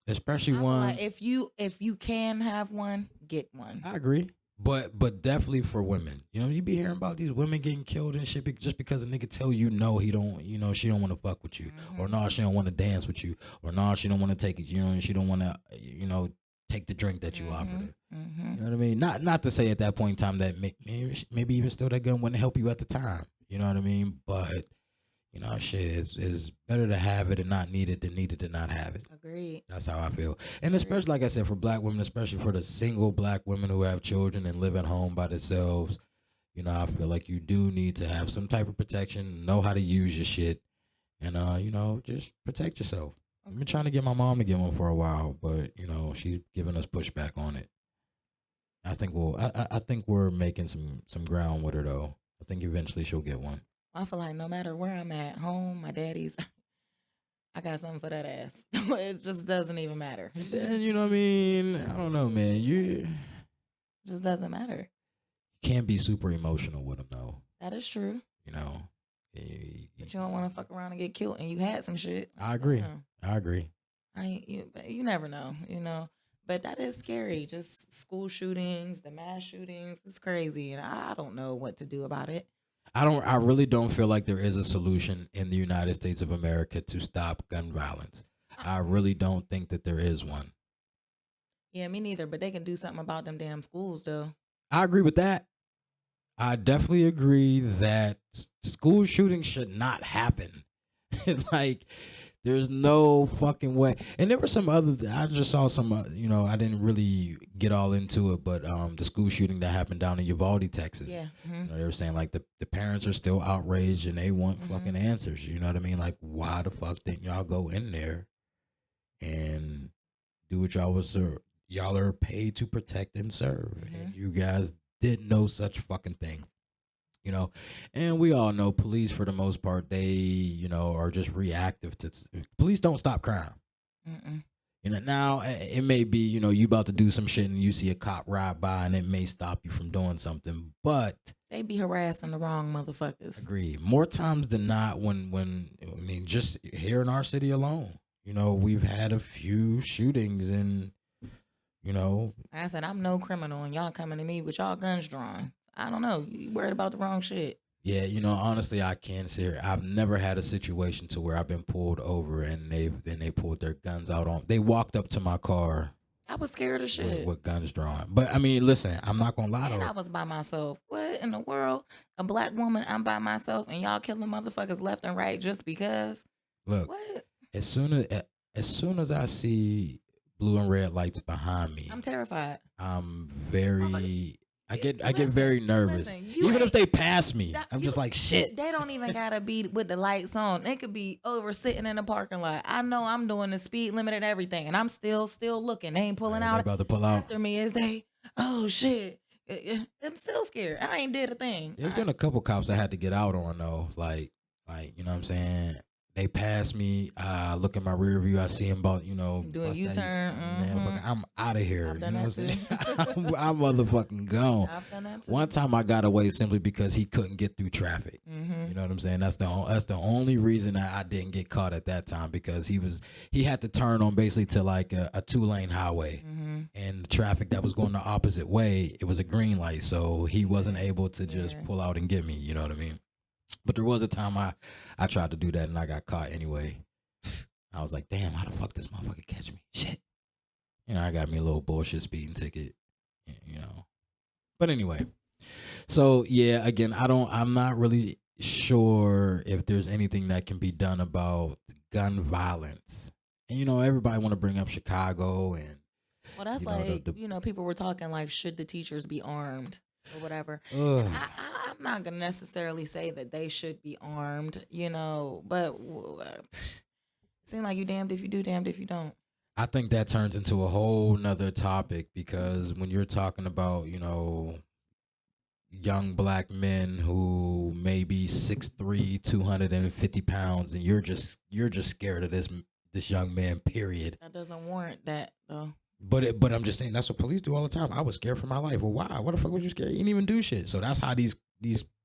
especially ones. Like if you can have one, get one. I agree. But definitely for women. You be hearing about these women getting killed and shit just because a nigga tell you no, he don't, she don't want to fuck with you. Or no, she don't want to dance with you. Or no, she don't want to take it, she don't want to, take the drink that you offered her. You know what I mean? Not to say at that point in time that maybe even still that gun wouldn't help you at the time. You know what I mean? But, shit, it's better to have it and not need it than need it and not have it. Agreed. That's how I feel. And especially, like I said, for black women, especially for the single black women who have children and live at home by themselves, I feel like you do need to have some type of protection, know how to use your shit, and, just protect yourself. I've been trying to get my mom to get one for a while, but, she's giving us pushback on it. I think we're making some ground with her, though. I think eventually she'll get one. I feel like no matter where I'm at, home, my daddy's, I got something for that ass. It just doesn't even matter. And you know what I mean? I don't know, man. It just doesn't matter. You can't be super emotional with them, though. That is true. But you don't want to fuck around and get killed, and you had some shit. I agree. I agree. You never know, But that is scary. Just school shootings, the mass shootings. It's crazy, and I don't know what to do about it. I really don't feel like there is a solution in the United States of America to stop gun violence. I really don't think that there is one. Yeah, me neither. But they can do something about them damn schools, though. I agree with that. I definitely agree that school shootings should not happen. Like, there's no fucking way. And there were some other, I just saw some, I didn't really get all into it, but the school shooting that happened down in Uvalde, Texas. Yeah. They were saying like the parents are still outraged and they want fucking answers. You know what I mean? Like, why the fuck didn't y'all go in there and do what y'all are paid to protect and serve? And you guys did no such fucking thing. And we all know police, for the most part, they, are just reactive to. Police don't stop crime. Now it may be, you about to do some shit and you see a cop ride by and it may stop you from doing something, but they be harassing the wrong motherfuckers. Agree. More times than not, just here in our city alone, we've had a few shootings and, I said, I'm no criminal and y'all coming to me with y'all guns drawn. I don't know. You worried about the wrong shit. Yeah, honestly, I can't say I've never had a situation to where I've been pulled over and they pulled their guns out on. They walked up to my car. I was scared of shit with guns drawn. But I mean, listen, I'm not gonna lie to and you. I was by myself. What in the world? A black woman, I'm by myself, and y'all killing motherfuckers left and right just because. Look, what? As soon as I see blue and red lights behind me, I'm terrified. I'm very. I get very nervous. Even if they pass me, I'm just like, shit. They don't even gotta be with the lights on. They could be over sitting in the parking lot. I know I'm doing the speed limit and everything, and I'm still looking. They ain't pulling out. About to pull out after me. Is they? Oh shit! I'm still scared. I ain't did a thing. There's been a couple cops I had to get out on though. Like you know what I'm saying? They pass me. Look in my rear view. I see them about, doing U-turn. I'm out of here. I've done that too. I'm motherfucking gone. I've done that too. One time I got away simply because he couldn't get through traffic. You know what I'm saying? That's the only reason I didn't get caught at that time, because he had to turn on basically to like a 2-lane highway, and the traffic that was going the opposite way, it was a green light, so he wasn't able to just pull out and get me. You know what I mean? But there was a time I tried to do that and I got caught anyway. I was like, damn, how the fuck this motherfucker catch me? Shit. I got me a little bullshit speeding ticket, But anyway, so yeah, again, I'm not really sure if there's anything that can be done about gun violence. And everybody want to bring up Chicago and well, that's people were talking like, should the teachers be armed or whatever. I'm not gonna necessarily say that they should be armed, but it seems like you damned if you do, damned if you don't. I think that turns into a whole nother topic, because when you're talking about, young black men who may be 6'3", 250 pounds, and you're just scared of this young man, period. That doesn't warrant that though. But I'm just saying, that's what police do all the time. I was scared for my life. Well, why? What the fuck was you scared? You didn't even do shit. So that's how these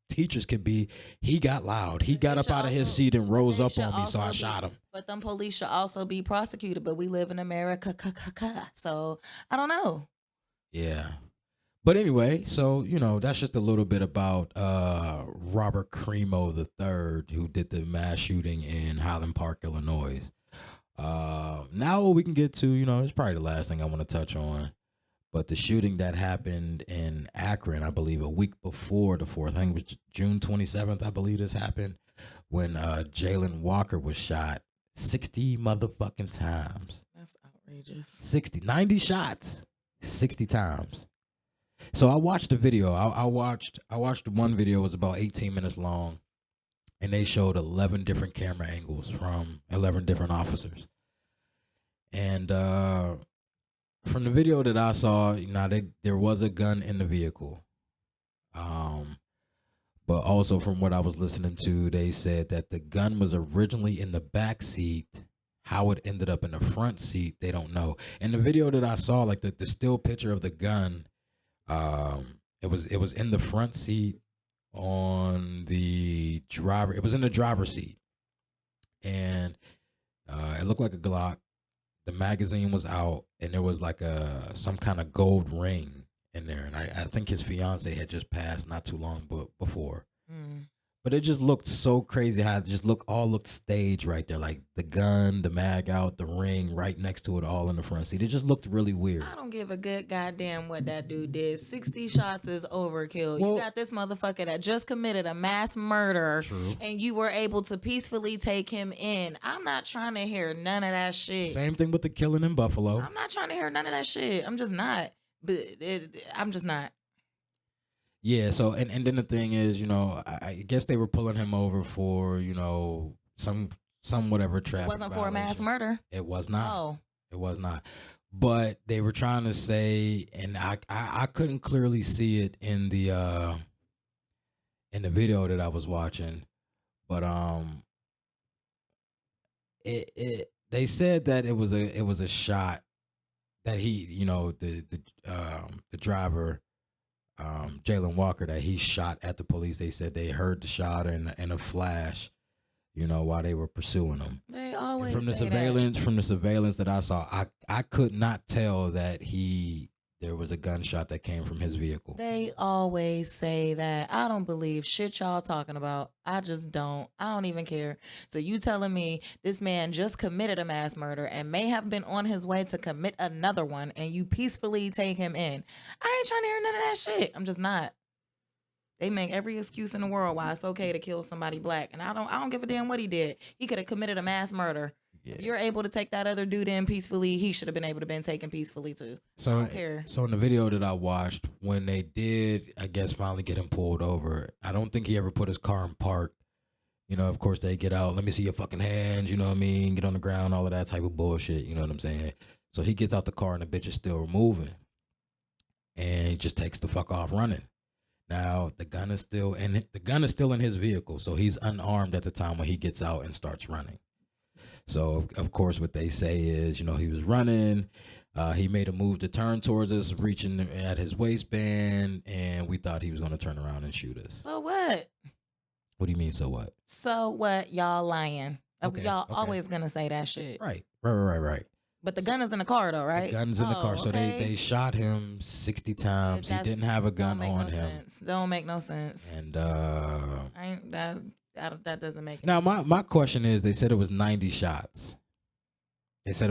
teachers could be. He got loud. He got up out of his seat and rose up on me, so I shot him. But them police should also be prosecuted. But we live in America, so I don't know. Yeah. But anyway, so, that's just a little bit about Robert Crimo III, who did the mass shooting in Highland Park, Illinois. Now what we can get to, it's probably the last thing I want to touch on, but the shooting that happened in Akron, I believe a week before the 4th, I think it was June 27th, I believe this happened, when Jayland Walker was shot 60 motherfucking times. That's outrageous. 90 shots, 60 times. So I watched the video. I watched one video, it was about 18 minutes long. And they showed 11 different camera angles from 11 different officers. And from the video that I saw, there was a gun in the vehicle. But also from what I was listening to, they said that the gun was originally in the back seat. How it ended up in the front seat, they don't know. And the video that I saw, like the still picture of the gun, it was in the front seat. On the driver, it was in the driver's seat, and it looked like a Glock. The magazine was out, and there was like some kind of gold ring in there, and I think his fiance had just passed not too long before. But it just looked so crazy how it just looked staged right there. Like the gun, the mag out, the ring right next to it all in the front seat. It just looked really weird. I don't give a good goddamn what that dude did. 60 shots is overkill. Well, you got this motherfucker that just committed a mass murder. True. And you were able to peacefully take him in. I'm not trying to hear none of that shit. Same thing with the killing in Buffalo. I'm not trying to hear none of that shit. I'm just not. I'm just not. Yeah, so and then the thing is, I guess they were pulling him over for, some whatever traffic. It wasn't for a mass violation. murder. It was not. Oh. It was not. But they were trying to say, and I couldn't clearly see it in the video that I was watching, but they said that it was a shot that he, the driver, Jayland Walker, that he shot at the police. They said they heard the shot in a flash, while they were pursuing him. They always And from the say surveillance that I saw, I could not tell that there was a gunshot that came from his vehicle. They always say that. I don't believe shit y'all talking about. I just don't. I don't even care. So you telling me this man just committed a mass murder and may have been on his way to commit another one, and you peacefully take him in? I ain't trying to hear none of that shit. I'm just not. They make every excuse in the world why it's okay to kill somebody black, and I don't give a damn what he did. He could have committed a mass murder. Yeah. If you're able to take that other dude in peacefully, he should have been able to been taken peacefully too. So, I don't care. So in the video that I watched, when they did, I guess, finally get him pulled over, I don't think he ever put his car in park. Of course they get out. Let me see your fucking hands. You know what I mean? Get on the ground, all of that type of bullshit. You know what I'm saying? So he gets out the car and the bitch is still moving, and he just takes the fuck off running. Now the gun is still in his vehicle, so he's unarmed at the time when he gets out and starts running. So, of course, what they say is, he was running. He made a move to turn towards us, reaching at his waistband, and we thought he was going to turn around and shoot us. So what? What do you mean, so what? So what? Y'all lying. Okay, Y'all always going to say that shit. Right. But the gun is in the car, though, right? The gun's in the car. So okay. they shot him 60 times. He didn't have a gun on him. Don't make no sense. And that doesn't make now my question is, they said it was 90 shots. And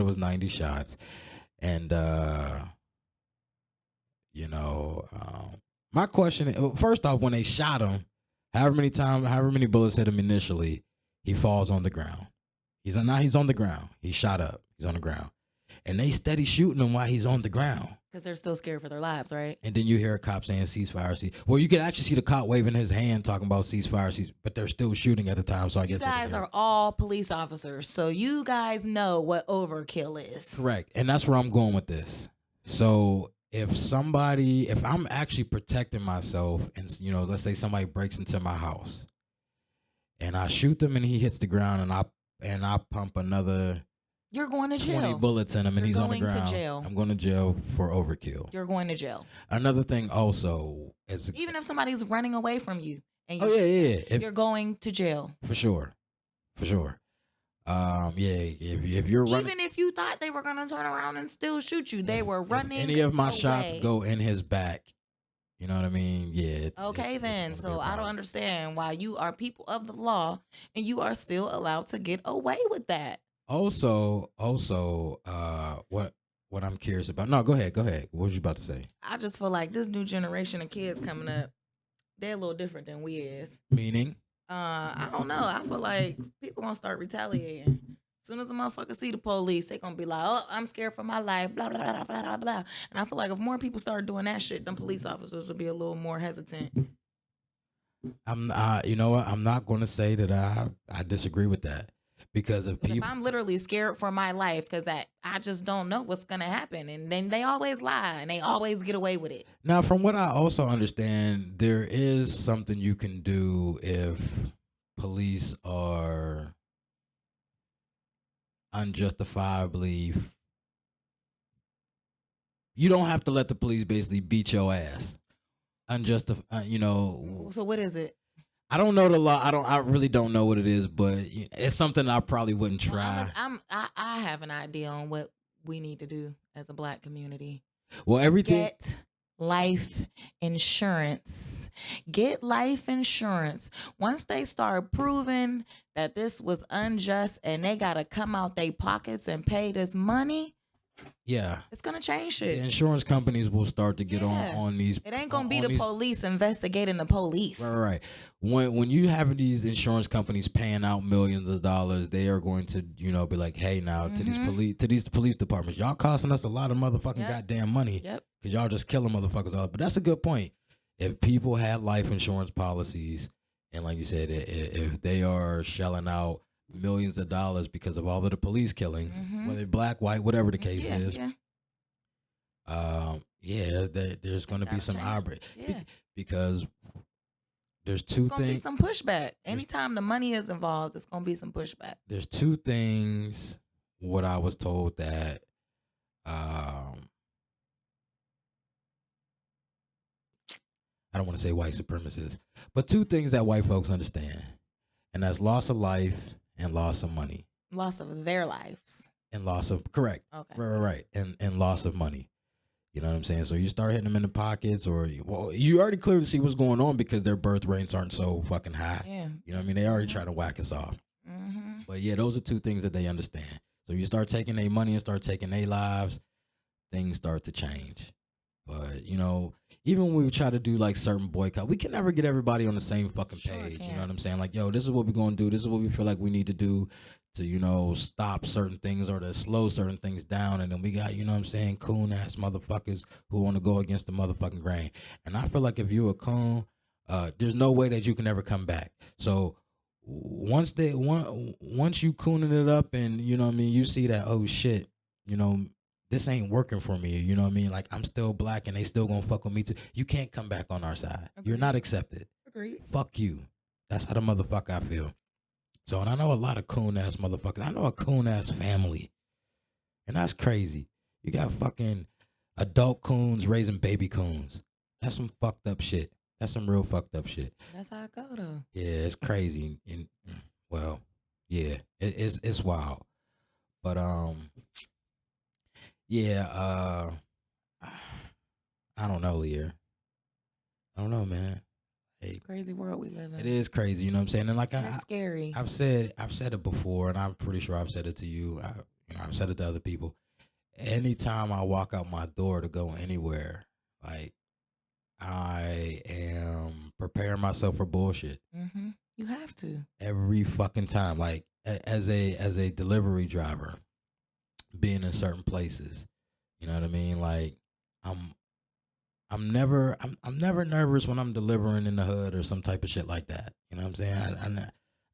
my question is, first off, when they shot him, however many bullets hit him initially, he falls on the ground. He's on the ground. He shot up. He's on the ground. And they steady shooting him while he's on the ground. Because they're still scared for their lives, right? And then you hear a cop saying ceasefire. Well, you can actually see the cop waving his hand talking about ceasefire, but they're still shooting at the time. So I guess you guys are all police officers, so you guys know what overkill is. Correct. And that's where I'm going with this. So if I'm actually protecting myself and, let's say somebody breaks into my house and I shoot them and he hits the ground and I pump another... You're going to jail. 20 bullets in him and he's on the ground. You're going to jail. I'm going to jail for overkill. You're going to jail. Another thing also is... Even if somebody's running away from you. And you're going to jail. For sure. If you're running... Even if you thought they were going to turn around and still shoot you, they were running away. Any of my shots go in his back, you know what I mean? Yeah. So I don't understand why you are people of the law and you are still allowed to get away with that. Also, what I'm curious about. No, go ahead. What was you about to say? I just feel like this new generation of kids coming up, they're a little different than we is. Meaning? I don't know. I feel like people gonna start retaliating. As soon as a motherfucker see the police, they gonna be like, "Oh, I'm scared for my life." Blah blah blah blah blah blah. And I feel like if more people start doing that shit, then police officers would be a little more hesitant. You know what? I'm not gonna say that I disagree with that. Because if I'm literally scared for my life because I just don't know what's going to happen. And then they always lie and they always get away with it. Now, from what I also understand, there is something you can do if police are unjustifiably... You don't have to let the police basically beat your ass. So what is it? I don't know the law. I really don't know what it is, but it's something I probably wouldn't try. I have an idea on what we need to do as a black community. Well, everything. Get life insurance. Get life insurance. Once they start proving that this was unjust and they got to come out their pockets and pay this money, yeah, it's going to change the shit. insurance companies will start to get on these. It ain't going to be the these, police investigating the police. Right. When you have these insurance companies paying out millions of dollars, they are going to, be like, hey, now to these police departments, y'all costing us a lot of motherfucking goddamn money. Yep. Because y'all just killing motherfuckers all. But that's a good point. If people had life insurance policies, and like you said, if they are shelling out millions of dollars because of all of the police killings, whether black, white, whatever the case is, there's going to be some outrage. Because there's two things. It's going to be some pushback. Anytime the money is involved, it's going to be some pushback. There's two things, what I was told that I don't want to say white supremacists, but two things that white folks understand, and that's loss of life and loss of money. Loss of their lives. And loss of, correct. Okay. Right. And loss of money. You know what I'm saying? So you start hitting them in the pockets, or you already clearly see what's going on because their birth rates aren't so fucking high. Yeah. You know what I mean? They already try to whack us off. But yeah, those are two things that they understand. So you start taking their money and start taking their lives, things start to change. But, even when we try to do like certain boycott, we can never get everybody on the same fucking page. You know what I'm saying? Like, yo, this is what we're going to do. This is what we feel like we need to do to, stop certain things or to slow certain things down. And then we got, coon ass motherfuckers who want to go against the motherfucking grain. And I feel like if you're a coon, there's no way that you can ever come back. So once you cooning it up and, you see that, oh shit, this ain't working for me. You know what I mean? Like, I'm still black and they still gonna fuck with me too. You can't come back on our side. Agreed. You're not accepted. Agreed. Fuck you. That's how the motherfucker I feel. So, and I know a lot of coon ass motherfuckers. I know a coon ass family. And that's crazy. You got fucking adult coons raising baby coons. That's some fucked up shit. That's some real fucked up shit. That's how it go though. Yeah, it's crazy. And well, yeah, it's wild. But yeah, I don't know, Leah. I don't know, man. It's a crazy world we live in. It is crazy, you know what I'm saying? And like it's scary. I've said it before, and I'm pretty sure I've said it to you. I've said it to other people. Anytime I walk out my door to go anywhere, like, I am preparing myself for bullshit. You have to. Every fucking time. Like, as a delivery driver, being in certain places, you know what I mean? Like, I'm never nervous when I'm delivering in the hood or some type of shit like that. You know what I'm saying?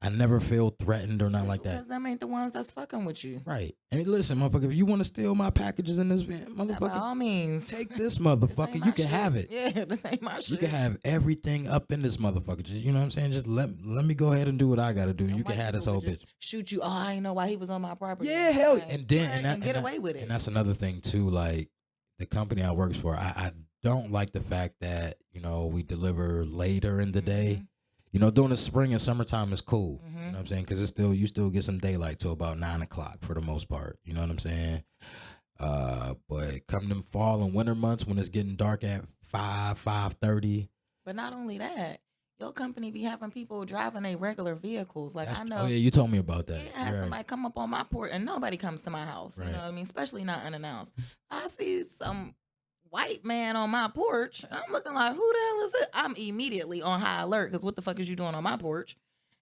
I never feel threatened or nothing like that. Because them ain't the ones that's fucking with you. Right. And listen, motherfucker, if you want to steal my packages in this van, motherfucker, by all means, take this motherfucker. You can have it. Yeah, this ain't my shit. You can have everything up in this motherfucker. Just, you know what I'm saying? Just let me go ahead and do what I got to do. You can have this whole bitch. Shoot you. Oh, I didn't know why he was on my property. Yeah, hell. Like, and get away with it. And that's another thing too. Like, the company I work for, I don't like the fact that, we deliver later in the day. During the spring and summertime is cool. You know what I'm saying? Because you still get some daylight till about 9 o'clock for the most part. You know what I'm saying? But come them fall and winter months when it's getting dark at 5:30. But not only that, your company be having people driving their regular vehicles. Like, I know. Oh yeah, you told me about that. I had somebody come up on my porch and nobody comes to my house. Right. You know what I mean? Especially not unannounced. I see some white man on my porch. I'm looking like, who the hell is it? I'm immediately on high alert because what the fuck is you doing on my porch?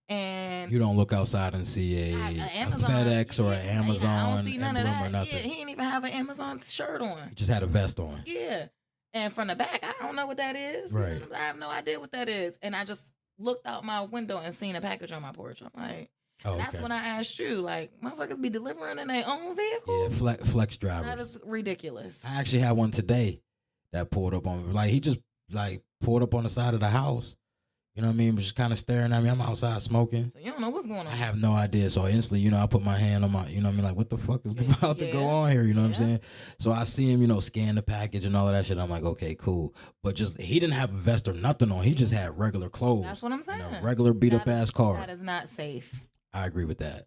And you don't look outside and see a FedEx or an Amazon. I don't see none of that. Or nothing. Yeah, he didn't even have an Amazon shirt on. He just had a vest on. Yeah. And from the back, I don't know what that is. Right. I have no idea what that is. And I just looked out my window and seen a package on my porch. I'm like, that's when I asked you, like, motherfuckers be delivering in their own vehicle? Yeah, flex drivers. That is ridiculous. I actually had one today that pulled up on me. Like, he just, pulled up on the side of the house. You know what I mean? Just kind of staring at me. I'm outside smoking. So you don't know what's going on. I have no idea. So instantly, I put my hand on my, you know what I mean? Like, what the fuck is about to go on here? You know what I'm saying? So I see him, scan the package and all of that shit. I'm like, okay, cool. But he didn't have a vest or nothing on. He just had regular clothes. That's what I'm saying. Regular beat up ass car. That is not safe. I agree with that.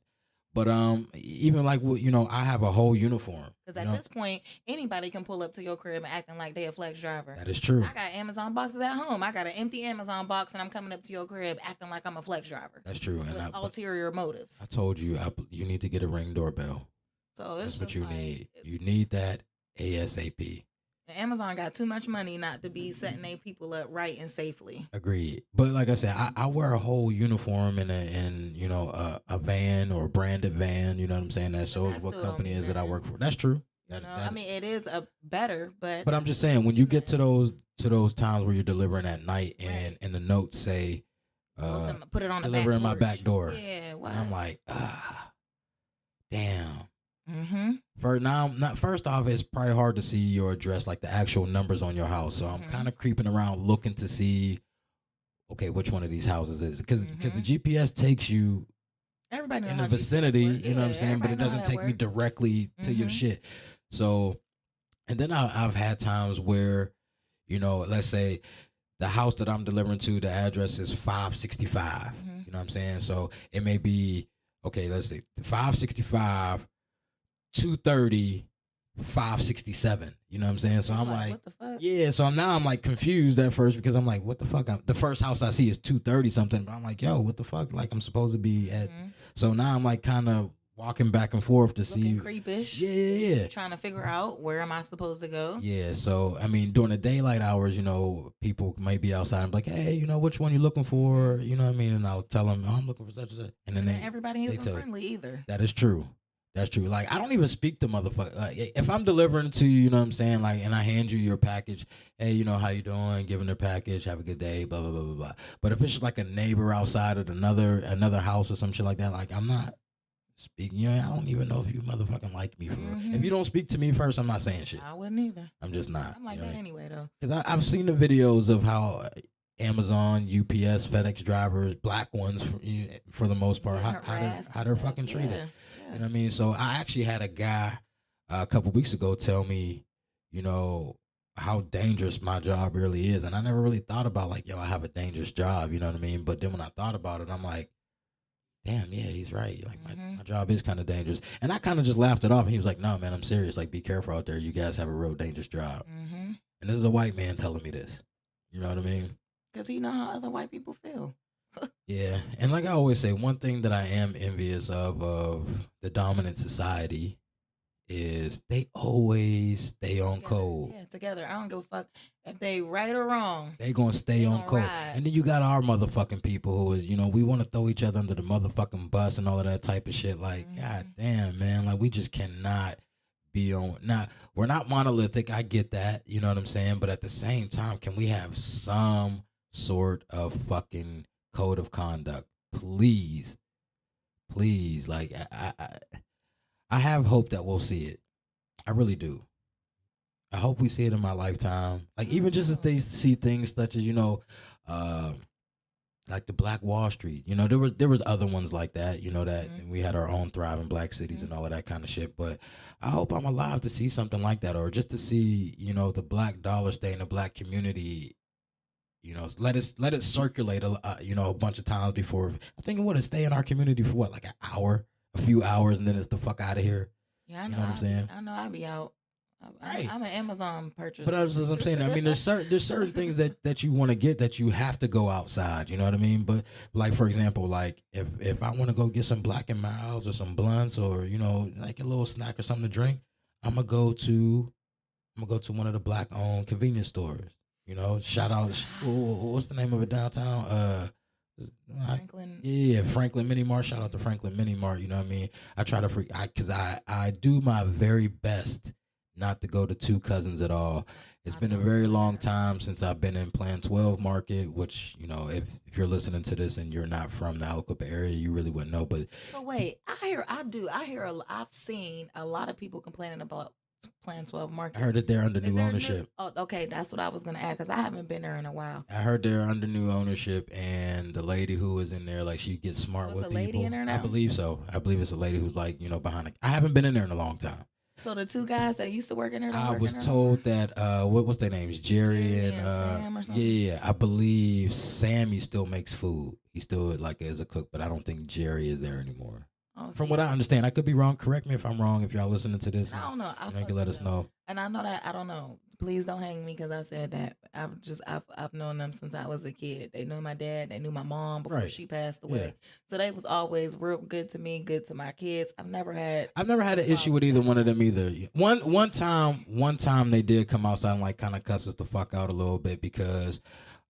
But even like I have a whole uniform. Because at this point, anybody can pull up to your crib and acting like they a flex driver. That is true. I got Amazon boxes at home. I got an empty Amazon box, and I'm coming up to your crib acting like I'm a flex driver. That's true. With And ulterior motives. I told you you need to get a Ring doorbell. So that's what you like, need. You need that ASAP. Amazon got too much money not to be setting their people up right and safely. Agreed. But like I said, I wear a whole uniform in a van or a branded van. You know what I'm saying? That shows what company is that I work for. That's true. I mean, it is a better, but I'm just saying when you get to those times where you're delivering at night and the notes say, put it on the deliver back in my porch. back door. Yeah, wow. And I'm like, damn. Mm-hmm. First off, it's probably hard to see your address, like the actual numbers on your house. So I'm kind of creeping around looking to see, okay, which one of these houses is because the GPS takes you everybody in the vicinity. You know what I'm saying? But it doesn't take me directly to your shit. So, and then I've had times where, let's say the house that I'm delivering to, the address is 565. You know what I'm saying? So it may be, okay, let's say 565, 230, 567. You know what I'm saying? So I'm like, what the fuck? Yeah. So I'm like confused at first because I'm like, what the fuck? The first house I see is 230 something, but I'm like, yo, what the fuck? Like I'm supposed to be at. So now I'm like kind of walking back and forth to see. Creepish. Yeah. Trying to figure out where am I supposed to go. Yeah. So I mean, during the daylight hours, people might be outside and be like, hey, which one you looking for? You know what I mean? And I'll tell them, oh, I'm looking for such and such. And then everybody isn't friendly either. That is true. That's true. Like, I don't even speak to motherfuckers. Like, if I'm delivering to you, you know what I'm saying? Like, and I hand you your package, hey, how you doing? Give them their package, have a good day, blah, blah, blah, blah, blah. But if it's just like a neighbor outside of another house or some shit like that, like, I'm not speaking. I don't even know if you motherfucking like me for real. If you don't speak to me first, I'm not saying shit. I wouldn't either. I'm just not. I'm like that anyway, though. Because I've seen the videos of how Amazon, UPS, FedEx drivers, black ones for the most part, how they're fucking treated. Yeah. You know what I mean? So I actually had a guy a couple weeks ago tell me, how dangerous my job really is. And I never really thought about like, yo, I have a dangerous job. You know what I mean? But then when I thought about it, I'm like, damn, yeah, he's right. Like my job is kind of dangerous. And I kind of just laughed it off. And he was like, no, man, I'm serious. Like, be careful out there. You guys have a real dangerous job. And this is a white man telling me this. You know what I mean? Because he know how other white people feel. Yeah. And like I always say, one thing that I am envious of the dominant society is they always stay on code. Yeah, together. I don't give a fuck if they right or wrong. They gonna stay on code. Ride. And then you got our motherfucking people who is, we want to throw each other under the motherfucking bus and all of that type of shit. Like, god damn, man. Like, we just cannot be on. Now, we're not monolithic. I get that. You know what I'm saying? But at the same time, can we have some sort of fucking code of conduct, please? Like, I have hope that we'll see it. I really do. I hope we see it in my lifetime. Like, even just if they see things such as like the Black Wall Street. There was other ones like that. That we had our own thriving black cities and all of that kind of shit. But I hope I'm alive to see something like that, or just to see the black dollar stay in the black community. Let it circulate a bunch of times before. I'm thinking, what, it stay in our community for what, like an hour, a few hours, and then it's the fuck out of here. Yeah, I know. You know what I'm saying? I know I'll be out. Right. I'm an Amazon purchaser. But as I'm saying, I mean, there's certain things that you want to get that you have to go outside. You know what I mean? But like, for example, like if I want to go get some Black and Milds or some blunts or like a little snack or something to drink, I'm gonna go to one of the black owned convenience stores. Shout out. What's the name of it downtown? Franklin. Yeah, Franklin Mini Mart. Shout out to Franklin Mini Mart. You know what I mean? I try to because I do my very best not to go to Two Cousins at all. It's been a very long time since I've been in Plan 12 Market, which, if you're listening to this and you're not from the Aliquippa area, you really wouldn't know. But wait, I've seen a lot of people complaining about Plan 12 Market. I heard that they're under new ownership. Oh, okay, that's what I was gonna add because I haven't been there in a while. I heard they're under new ownership, and the lady who was in there, like, she gets smart with people. Lady in there now? I believe so. I believe it's a lady who's like, behind it. I haven't been in there in a long time. So the two guys that used to work in there, I was told that what's their names, Jerry and Sam or something? Yeah, I believe Sammy still makes food. He still like as a cook, but I don't think Jerry is there anymore. From what I understand, I could be wrong. Correct me if I'm wrong. If y'all listening to this, I don't know. you can let us know. And I know that I don't know. Please don't hang me because I said that. I've known them since I was a kid. They knew my dad. They knew my mom before she passed away. Yeah. So they was always real good to me, good to my kids. I've never had an issue with either one of them either. One time they did come outside and like kind of cuss us the fuck out a little bit because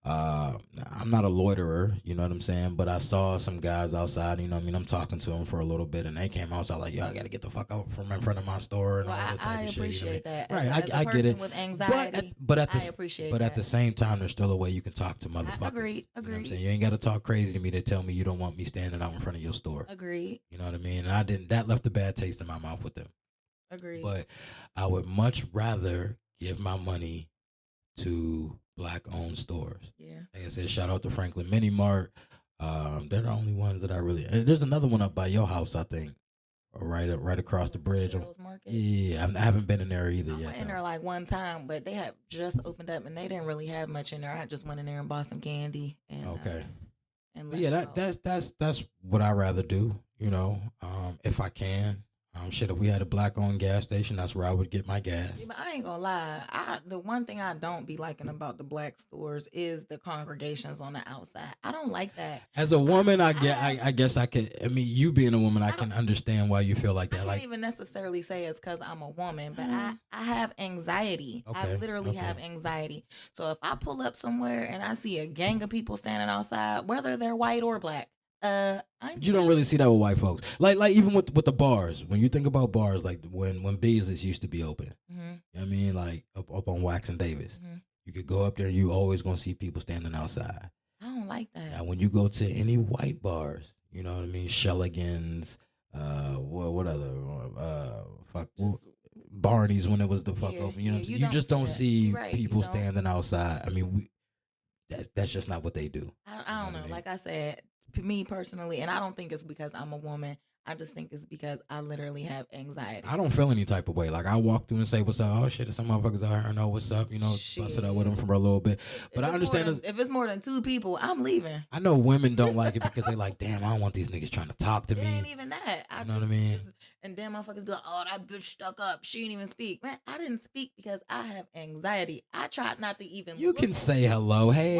I'm not a loiterer, you know what I'm saying? But I saw some guys outside, you know what I mean? I'm talking to them for a little bit, and they came outside like, yo, I got to get the fuck out from in front of my store and all this type of shit. I appreciate that. Right, I get it. With anxiety, at the same time, there's still a way you can talk to motherfuckers. Agreed. You know what I'm saying? You ain't got to talk crazy to me to tell me you don't want me standing out in front of your store. Agreed. You know what I mean? And that left a bad taste in my mouth with them. Agreed. But I would much rather give my money to Black-owned stores. Yeah. Like I said, shout out to Franklin Mini Mart. They're the only ones that I really. And there's another one up by your house, I think, right across the bridge. Yeah, I haven't been in there either yet. I went in there like one time, but they had just opened up and they didn't really have much in there. I just went in there and bought some candy. And, okay. And yeah, that's what I rather do. You know, if I can. Shit, if we had a Black-owned gas station, that's where I would get my gas. Yeah, but I ain't gonna lie. The one thing I don't be liking about the Black stores is the congregations on the outside. I don't like that. As a woman, I guess I could. I mean, you being a woman, I can understand why you feel like that. I can't even necessarily say it's because I'm a woman, but I have anxiety. Okay, I literally have anxiety. So if I pull up somewhere and I see a gang of people standing outside, whether they're white or Black, you don't really see that with white folks. Like even with the bars. When you think about bars, like when Beasley's used to be open, mm-hmm. You know what I mean, like up on Wax and Davis, mm-hmm. You could go up there and you always gonna see people standing outside. I don't like that. Now when you go to any white bars, you know what I mean, Shelligan's, what other Barney's when it was the fuck open. You know, you just don't see people standing outside. I mean, that's just not what they do. I don't know. Like I said. Me personally, and I don't think it's because I'm a woman. I just think it's because I literally have anxiety. I don't feel any type of way. Like I walk through and say, "What's up?" Oh shit, some motherfuckers out here know what's up. You know, bust it up with them for a little bit. But I understand if it's more than two people, I'm leaving. I know women don't like it because they like, damn, I don't want these niggas trying to talk to me. It ain't even that. You know what I mean? And then motherfuckers be like, "Oh, that bitch stuck up. She didn't even speak." Man, I didn't speak because I have anxiety. I tried not to even. You can say hello. Hey,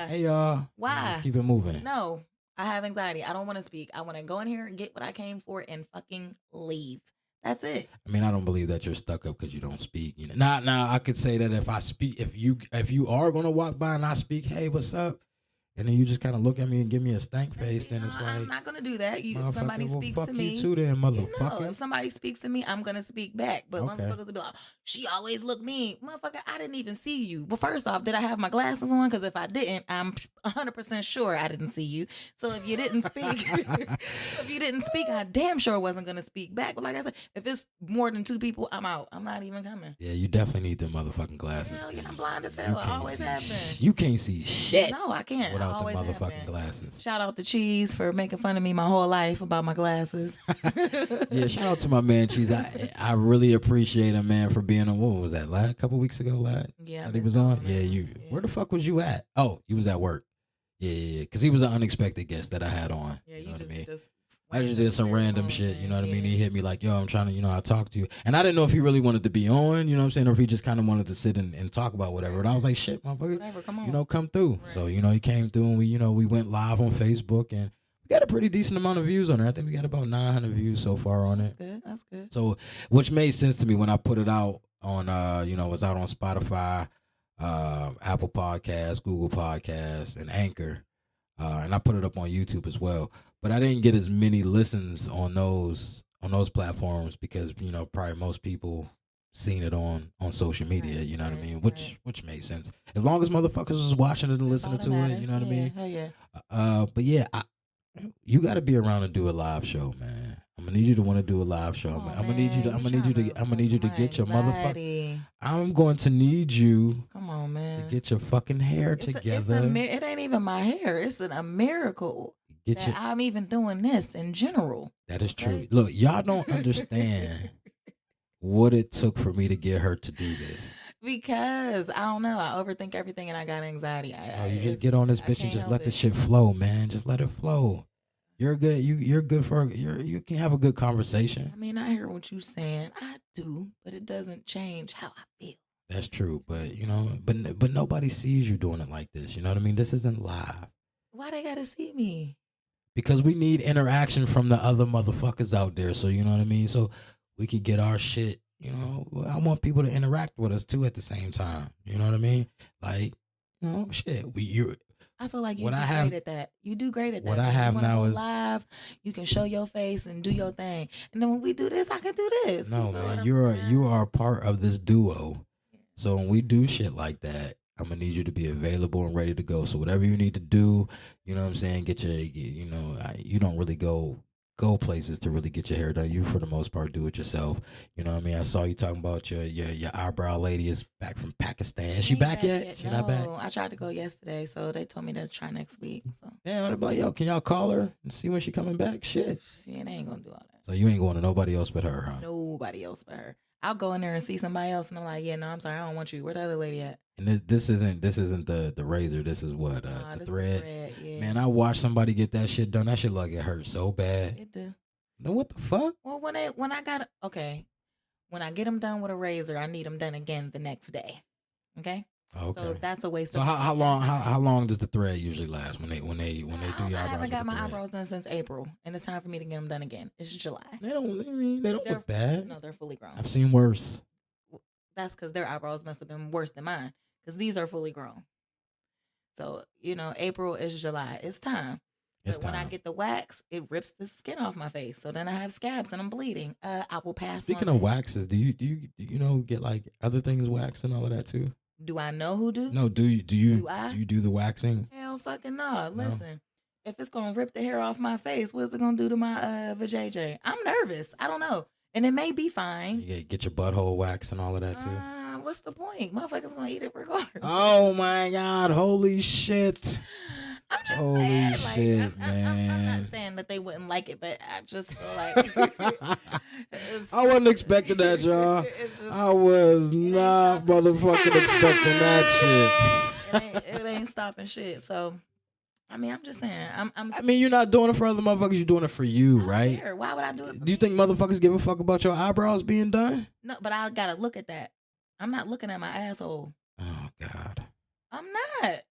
hey, y'all. Why? Just keep it moving. No. I have anxiety. I don't want to speak. I want to go in here and get what I came for and fucking leave. That's it. I mean, I don't believe that you're stuck up because you don't speak. You know, now I could say that if I speak, if you are gonna walk by and I speak, hey, what's up? And then you just kind of look at me and give me a stank face, then it's like, I'm not gonna do that. If somebody speaks to me, you too, then, motherfucker. If somebody speaks to me, I'm gonna speak back. But motherfuckers will be like, she always look mean, motherfucker. I didn't even see you. But first off, did I have my glasses on? Because if I didn't, I'm 100% sure I didn't see you. So if you didn't speak, I damn sure wasn't gonna speak back. But like I said, if it's more than two people, I'm out. I'm not even coming. Yeah, you definitely need them motherfucking glasses. Hell yeah, I'm blind as hell. I always have been. You can't see shit. No, I can't. Without the motherfucking glasses. Shout out to Cheese for making fun of me my whole life about my glasses. Yeah, shout out to my man Cheese. I really appreciate him, man, for being on. What was that? A couple weeks ago, lad? Yeah, he was on. Yeah, you. Yeah. Where the fuck was you at? Oh, you was at work. Yeah, because he was an unexpected guest that I had on. Yeah, you just did this. I just did some random shit, you know what I mean? He hit me like, yo, I'm trying to, I talk to you. And I didn't know if he really wanted to be on, you know what I'm saying? Or if he just kind of wanted to sit and talk about whatever. And I was like, shit, motherfucker, whatever, come on. Come through. Right. So, he came through and we went live on Facebook and we got a pretty decent amount of views on it. I think we got about 900 views so far on it. That's good. So, which made sense to me when I put it out on, it was out on Spotify, Apple Podcasts, Google Podcasts, and Anchor. And I put it up on YouTube as well. But I didn't get as many listens on those platforms because, probably most people seen it on social media, you know what I mean? Which made sense. As long as motherfuckers was watching it and listening to it, you know what I mean? Hell yeah. But yeah, you got to be around to do a live show, man. I'm gonna need you to want to do a live show, man. I'm gonna need you to get your motherfucker. I'm going to need you. Come on, man. To get your fucking hair together. It ain't even my hair. It's a miracle. I'm even doing this in general. That is true. Okay? Look, y'all don't understand what it took for me to get her to do this. Because I don't know, I overthink everything and I got anxiety. You just get on this bitch and just let the shit flow, man. Just let it flow. You're good. You're good for you can have a good conversation. I mean, I hear what you're saying. I do, but it doesn't change how I feel. That's true, but but nobody sees you doing it like this. You know what I mean? This isn't live. Why they gotta see me? Because we need interaction from the other motherfuckers out there. So you know what I mean? So we could get our shit, I want people to interact with us too at the same time. You know what I mean? Like, shit. I feel like you What do I have- great at that. You do great at that. what I When you have wanna now go is- live. You can show your face and do your thing. And then when we do this, I can do this. No, You feel what man. I'm You saying? are part of this duo. So when we do shit like that, I'm gonna need you to be available and ready to go. So whatever you need to do, you know what I'm saying, get your, you don't really go places to really get your hair done. You for the most part do it yourself. You know what I mean? I saw you talking about your eyebrow lady is back from Pakistan. Is she Ain't back yet? She not back? No, I tried to go yesterday, so they told me to try next week. So Yeah, I'm like, yo, can y'all call her and see when she coming back? Shit. see, they ain't gonna do all that. So you ain't going to nobody else but her, huh? Nobody else but her. I'll go in there and see somebody else, and I'm like, yeah, no, I'm sorry, I don't want you. Where the other lady at? And this isn't the razor. This is what Nah, the this thread. yeah. Man, I watched somebody get that shit done. That shit like it hurt so bad. It do. Then what the fuck? Well, when I get them done with a razor, I need them done again the next day. Okay. Okay. So that's a waste. So of how time. long That's how long does the thread usually last when they do I your eyebrows? haven't got with my the thread? eyebrows done since April, and it's time for me to get them done again. It's July. They don't They're- look bad. No, they're fully grown. I've seen worse. That's because their eyebrows must have been worse than mine, because these are fully grown. So April is July. It's time. It's But when I time. get the wax, it rips the skin off my face. So then I have scabs and I'm bleeding. I will pass. Speaking on of that. waxes, do you get like other things waxed and all of that too? Do I know who do? No, do you Do I? do you do the waxing? Hell fucking no. No? Listen, if it's gonna rip the hair off my face, what's it gonna do to my vajayjay? I'm nervous. I don't know. And it may be fine. You get your butthole waxed and all of that too. What's the point? Motherfuckers gonna eat it regardless. Oh my god! Holy shit! I'm just Holy saying, shit, I'm man. not saying that they wouldn't like it, but I just feel like I wasn't expecting that, y'all. I was not motherfucking expecting that shit. it ain't stopping shit. So, I mean, I'm just saying. I mean, you're not doing it for other motherfuckers. You're doing it for you, I don't right? care. Why would I do it? For Do you me? think motherfuckers give a fuck about your eyebrows being done? No, but I gotta look at that. I'm not looking at my asshole. Oh God. I'm not.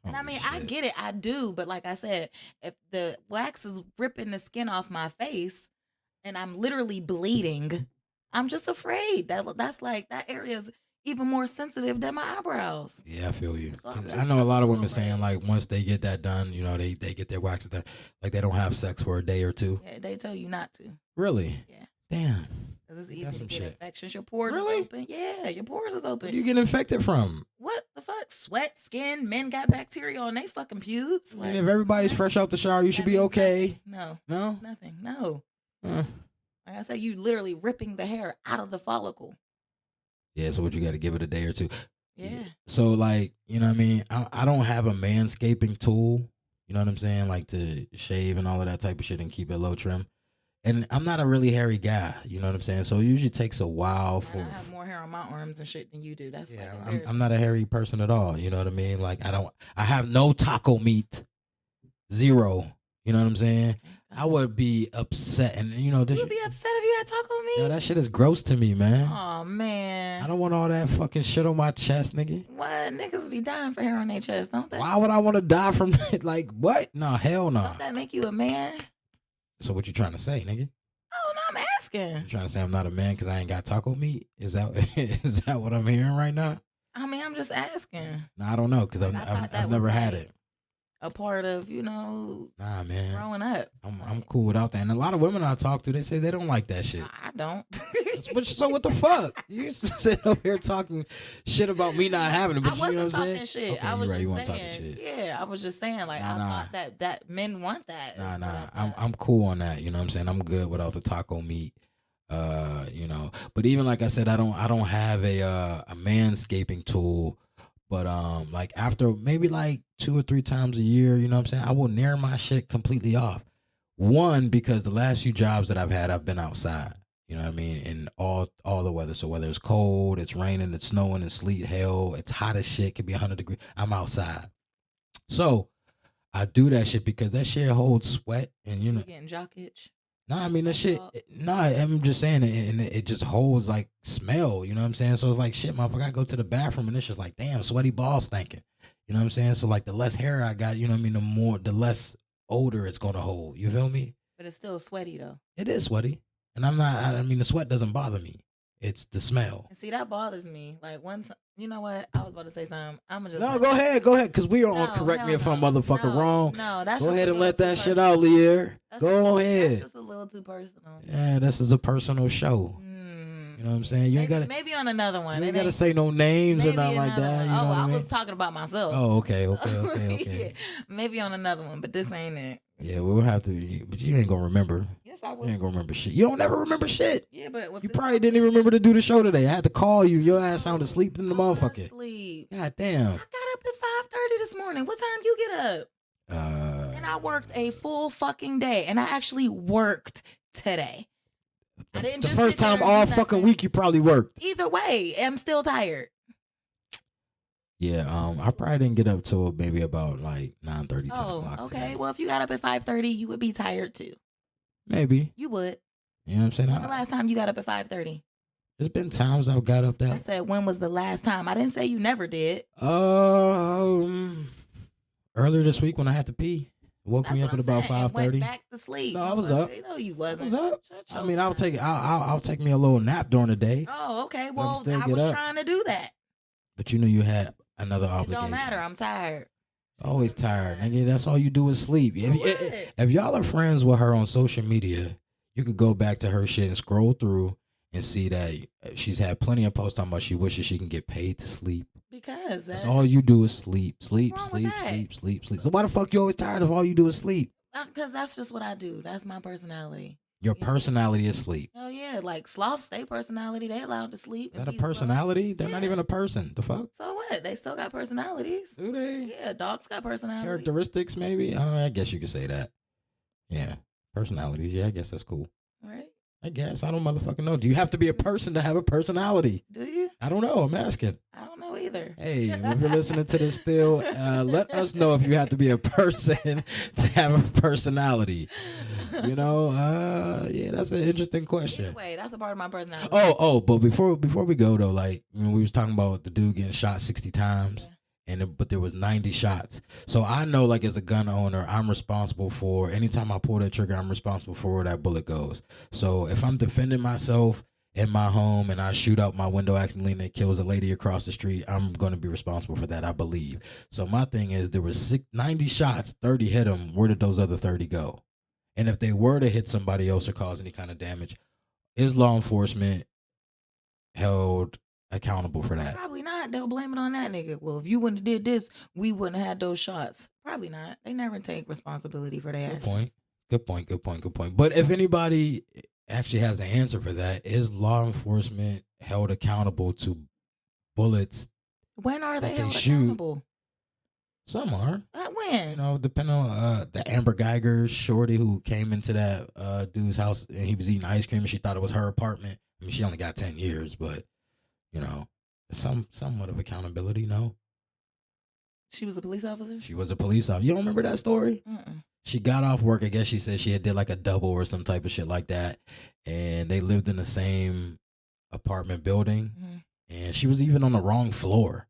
And I Holy mean, I shit. get it. I do. But like I said, if the wax is ripping the skin off my face and I'm literally bleeding, I'm just afraid. That's like, that area is even more sensitive than my eyebrows. Yeah, I feel you. So I'm 'Cause just I know a lot of women afraid. saying like once they get that done, they get their waxes done, like they don't have sex for a day or two. Yeah, they tell you not to. Really? Yeah. Damn. Because it's That's easy some to get shit. infections. Your pores Really? is open. Yeah, your pores is open. Where do you get infected from? What the fuck? Sweat, skin, men got bacteria on they fucking pubes. I mean, if everybody's fresh out the shower, you should be okay. No, No? it's nothing. No. Uh, Like I said, you literally ripping the hair out of the follicle. yeah, so what you got to give it a day or two. Yeah. So like, you know what I mean? I don't have a manscaping tool, you know what I'm saying? Like to shave and all of that type of shit and keep it low trim. And I'm not a really hairy guy, you know what I'm saying? So it usually takes a while Man, for. I have more hair on my arms and shit than you do. That's Yeah, like I'm not a hairy person at all, you know what I mean? Like I have no taco meat. Zero. You know what I'm saying? I would be upset, and You would be upset if you had taco meat? yo, that shit is gross to me, man. Oh man. I don't want all that fucking shit on my chest, nigga. What? Niggas be dying for hair on their chest, don't they? Why would I want to die from that? Like, what? No, hell no. Don't that make you a man? So what you trying to say, nigga? Oh no, I'm asking. You trying to say I'm not a man because I ain't got taco meat? Is that what I'm hearing right now? I mean, I'm just asking. No, I don't know because I thought I've that never was had like it. A part of, Nah, man. growing up. I'm cool without that. And a lot of women I talk to, they say they don't like that shit. I don't. So what the fuck? You sitting over here talking shit about me not having it, but I you wasn't know what I'm talking saying? shit. Okay, I was you're right. You just weren't talking saying. shit. Yeah, I was just saying. Like I Nah. thought that men want that. Nah, is what I I'm thought. cool on that. You know what I'm saying? I'm good without the taco meat. But even like I said, I don't have a manscaping tool. But like after maybe like 2 or 3 times a year, you know what I'm saying? I will nair my shit completely off. One, because the last few jobs that I've had, I've been outside. You know what I mean? In all the weather. So whether it's cold, it's raining, it's snowing, it's sleet, hail, it's hot as shit, could be 100 degrees. I'm outside. So I do that shit because that shit holds sweat and You getting jock itch? Nah, I mean that shit. Dog. Nah, I'm just saying it, and it just holds like smell. You know what I'm saying? So it's like shit, motherfucker. I go to the bathroom and it's just like, damn, sweaty balls stinking. You know what I'm saying? So like the less hair I got, you know what I mean, the less odor it's gonna hold. You feel me? But it's still sweaty though. It is sweaty, and I'm not. I mean, the sweat doesn't bother me. It's the smell. And see, that bothers me. Like one time, you know what? I was about to say something. I'm gonna just No, go ahead, because we are on. Correct me if I'm motherfucking wrong. No, that's go just ahead a and little let that too shit personal. out, Lear. That's Go just- ahead. That's just a little too personal. Yeah, this is a personal show. You know what I'm saying? You ain't gotta. Maybe on another one. You ain't It gotta ain't- say no names or maybe nothing like another that. one. You know Oh, what I mean? was talking about myself. Oh, okay. Yeah, maybe on another one, but this ain't it. Yeah, we'll have to. But you ain't gonna remember. Yes, I You will. ain't gonna remember shit. You don't never remember shit. Yeah, but with You this probably didn't even remember to do the show today. I had to call you. Your ass sounded asleep in the motherfucker. Sleep. God damn. I got up at 5:30 this morning. What time you get up? And I worked a full fucking day, and I actually worked today. I didn't The just first sit there time and do all nothing. fucking week you probably worked. Either way, I'm still tired. Yeah, I probably didn't get up till maybe about like 9:30, 10 Oh, o'clock. okay. Today. Well, if you got up at 5:30, you would be tired too. Maybe. You would. You know what I'm saying? When the last time you got up at 5:30? There's been times I've got up I that. said, when was the last time? I didn't say you never did. Earlier this week when I had to pee, woke That's me what up at I'm about saying, and 5:30. went back to sleep. No, I was up. No, you I wasn't. was up. Shut I your mean, mouth. I'll take me a little nap during the day. Oh, okay. I'm Well, still I get was up. trying to do that. But you knew you had another It obligation. don't matter. I'm tired. Always tired, nigga. That's all you do is sleep. So what? If y'all are friends with her on social media, you could go back to her shit and scroll through and see that she's had plenty of posts talking about she wishes she can get paid to sleep. Because That's all you do is sleep, sleep, wrong with sleep, that? sleep, sleep, sleep. So why the fuck you always tired if all you do is sleep? Because that's just what I do. That's my personality. Your personality is sleep. Oh yeah, like sloths, they personality, they allowed to sleep. Is and that a be slow. personality? They're not Yeah. even a person. The fuck? So what? They still got personalities. Do they? Yeah, dogs got personalities. Characteristics, maybe? I guess you could say that. Yeah. Personalities. Yeah, I guess that's cool. Right? I guess. I don't motherfucking know. Do you have to be a person to have a personality? Do you? I don't know. I'm asking. I don't know either. Hey, if you're listening to this still, let us know if you have to be a person to have a personality. You know, yeah, that's an interesting question. Anyway, that's a part of my personality. But before we go though, like when we was talking about the dude getting shot 60 times, but there was 90 shots. So I know, like as a gun owner, I'm responsible for anytime I pull that trigger, I'm responsible for where that bullet goes. So if I'm defending myself in my home and I shoot out my window accidentally and it kills a lady across the street, I'm going to be responsible for that, I believe. So my thing is, there was 90 shots, 30 hit him. Where did those other 30 go? And if they were to hit somebody else or cause any kind of damage, is law enforcement held accountable for that? Probably not. They'll blame it on that nigga. Well, if you wouldn't have did this, we wouldn't have had those shots. Probably not. They never take responsibility for that. Good point. But if anybody actually has the answer for that, is law enforcement held accountable to bullets? When are they that they held shoot? accountable? Some are. When? You know, depending on the Amber Geiger shorty who came into that dude's house and he was eating ice cream and she thought it was her apartment. I mean, she only got 10 years, but, you know, somewhat of accountability, no? She was a police officer? She was a police officer. You don't remember that story? She got off work. I guess she said she did like a double or some type of shit like that. And they lived in the same apartment building. And she was even on the wrong floor.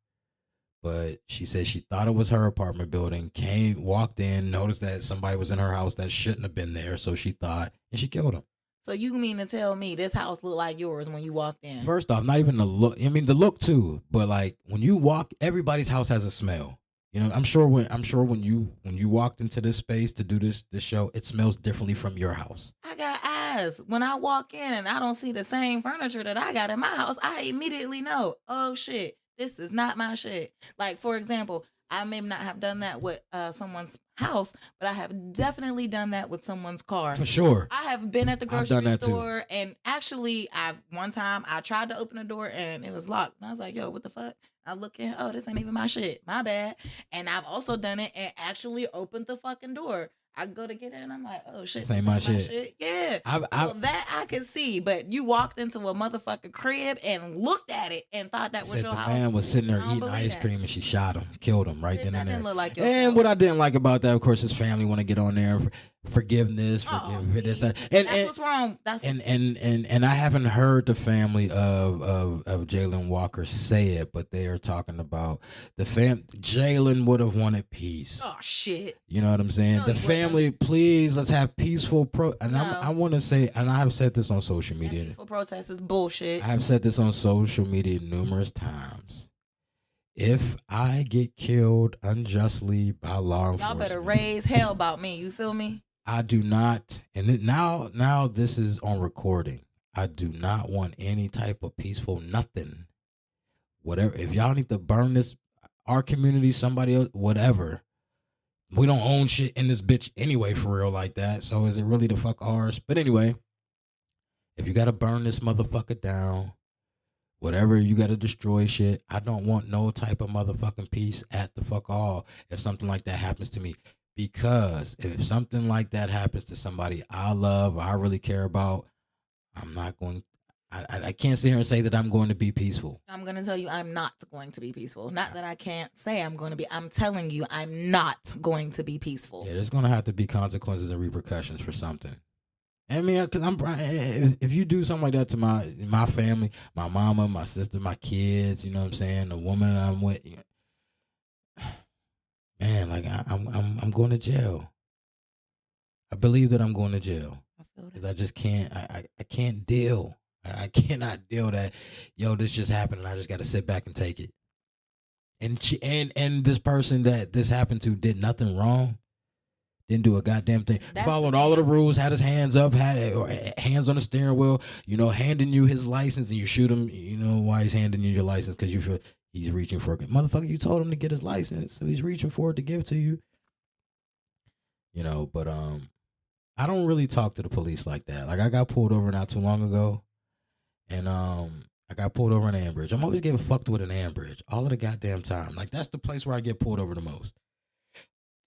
But she said she thought it was her apartment building, walked in, noticed that somebody was in her house that shouldn't have been there. So she thought, and she killed him. So you mean to tell me this house looked like yours when you walked in? First off, not even the look. I mean, the look too. But like when you walk, everybody's house has a smell. You know, I'm sure when you walked into this space to do this show, it smells differently from your house. I got eyes. When I walk in and I don't see the same furniture that I got in my house, I immediately know, oh shit, this is not my shit. Like, for example, I may not have done that with someone's house, but I have definitely done that with someone's car. For sure. I have been at the I've done grocery that too. store and actually one time I tried to open the door and it was locked. And I was like, yo, what the fuck? I look in, oh, this ain't even my shit. My bad. And I've also done it and actually opened the fucking door. I go to get it and I'm like, oh shit, This ain't my shit. Yeah. So that I could see, but you walked into a motherfucking crib and looked at it and thought that was said your the house. man was sitting there I don't eating believe ice that. cream and she shot him, killed him right Bitch, then that and there. didn't look like your And house. what I didn't like about that, of course, his family want to get on there, forgiveness, forgive this, that. And that's what's wrong. And I haven't heard the family of Jayland Walker say it, but they are talking about Jayland would have wanted peace. Oh shit. You know what I'm saying? No, the family, please, let's have peaceful No. I want to say, and I have said this on social media. That peaceful protest is bullshit. I have said this on social media numerous times. If I get killed unjustly by law enforcement, y'all better raise hell about me. You feel me? I do not, and now this is on recording. I do not want any type of peaceful nothing. Whatever. If y'all need to burn this, our community, somebody else, whatever. We don't own shit in this bitch anyway, for real, like that. So is it really the fuck ours? But anyway, if you gotta burn this motherfucker down, whatever, you gotta destroy shit. I don't want no type of motherfucking peace at the fuck all if something like that happens to me. Because if something like that happens to somebody I love, or I really care about, I'm not going. I can't sit here and say that I'm going to be peaceful. I'm going to tell you I'm not going to be peaceful. Not that I can't say I'm going to be. I'm telling you I'm not going to be peaceful. Yeah, there's going to have to be consequences and repercussions for something. I mean, cause if you do something like that to my family, my mama, my sister, my kids, you know what I'm saying, the woman I'm with, man, like I'm going to jail. I believe that I'm going to jail because I just can't. I can't deal. I cannot deal that. Yo, this just happened, and I just got to sit back and take it. And this person that this happened to did nothing wrong. Didn't do a goddamn thing. Followed all of the rules. Had his hands up. Had hands on the steering wheel. You know, handing you his license, and you shoot him. You know why he's handing you your license? Because you feel he's reaching for it. Motherfucker, you told him to get his license, so he's reaching for it to give to you. You know, but I don't really talk to the police like that. Like I got pulled over not too long ago, and I got pulled over in Ambridge. I'm always getting fucked with an Ambridge all of the goddamn time. Like that's the place where I get pulled over the most.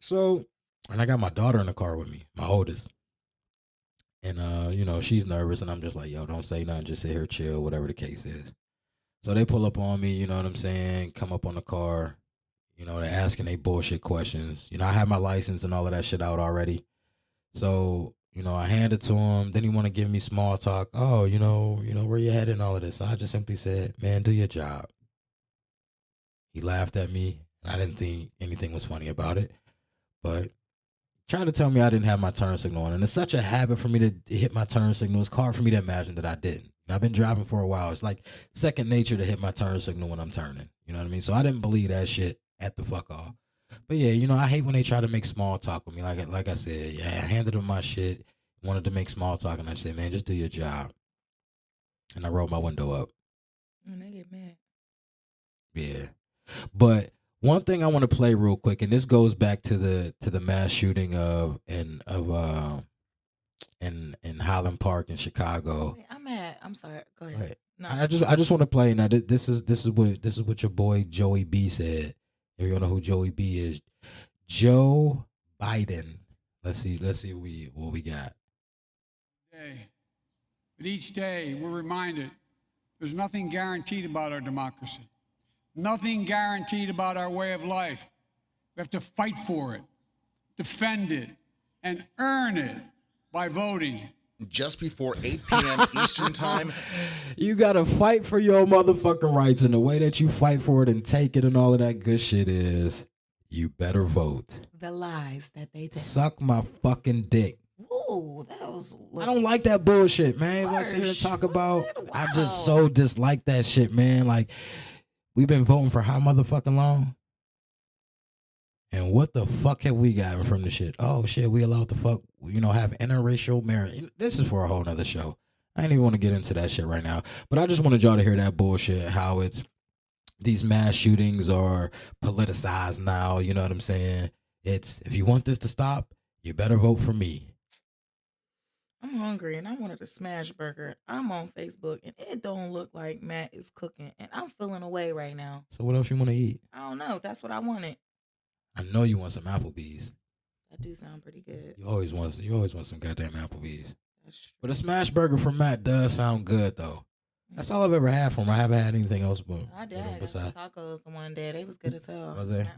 So. And I got my daughter in the car with me, my oldest. And, you know, she's nervous. And I'm just like, yo, don't say nothing. Just sit here, chill, whatever the case is. So they pull up on me, you know what I'm saying? Come up on the car. You know, they're asking they bullshit questions. You know, I have my license and all of that shit out already. So, you know, I hand it to him. Then he want to give me small talk. Oh, you know, where you headed and all of this. So I just simply said, man, do your job. He laughed at me. I didn't think anything was funny about it. But tried to tell me I didn't have my turn signal on. And it's such a habit for me to hit my turn signal. It's hard for me to imagine that I didn't. And I've been driving for a while. It's like second nature to hit my turn signal when I'm turning. You know what I mean? So I didn't believe that shit at the fuck off. But yeah, you know, I hate when they try to make small talk with me. Like I said, yeah, I handed them my shit, wanted to make small talk, and I said, man, just do your job. And I rolled my window up. And they get mad. Yeah. But one thing I want to play real quick, and this goes back to the mass shooting in Highland Park in Chicago. Wait, I'm mad. I'm sorry. Go ahead. Right. No. I just want to play now. This is what your boy Joey B said. If you don't know who Joey B is, Joe Biden. Let's see what we got. But each day we're reminded there's nothing guaranteed about our democracy. Nothing guaranteed about our way of life. We have to fight for it, defend it, and earn it by voting. Just before 8 p.m. Eastern time. You got to fight for your motherfucking rights, and the way that you fight for it and take it and all of that good shit is you better vote. The lies that they tell. Suck my fucking dick. Ooh, that was. I don't like that bullshit, man. What I sit here and talk about, I just so dislike that shit, man. Like, we've been voting for how motherfucking long? And what the fuck have we gotten from the shit? Oh shit, we allowed to fuck, you know, have interracial marriage. This is for a whole nother show. I ain't even want to get into that shit right now. But I just wanted y'all to hear that bullshit, how it's these mass shootings are politicized now, you know what I'm saying? It's, if you want this to stop, you better vote for me. I'm hungry and I wanted a smash burger. I'm on Facebook and it don't look like Matt is cooking and I'm feeling away right now. So what else you want to eat? I don't know. That's what I wanted. I know you want some Applebee's. That do sound pretty good. You always want some goddamn Applebee's. That's true. But a smash burger from Matt does sound good though. That's all I've ever had from him. I haven't had anything else but I did have some tacos the one day. They was good as hell. Was they?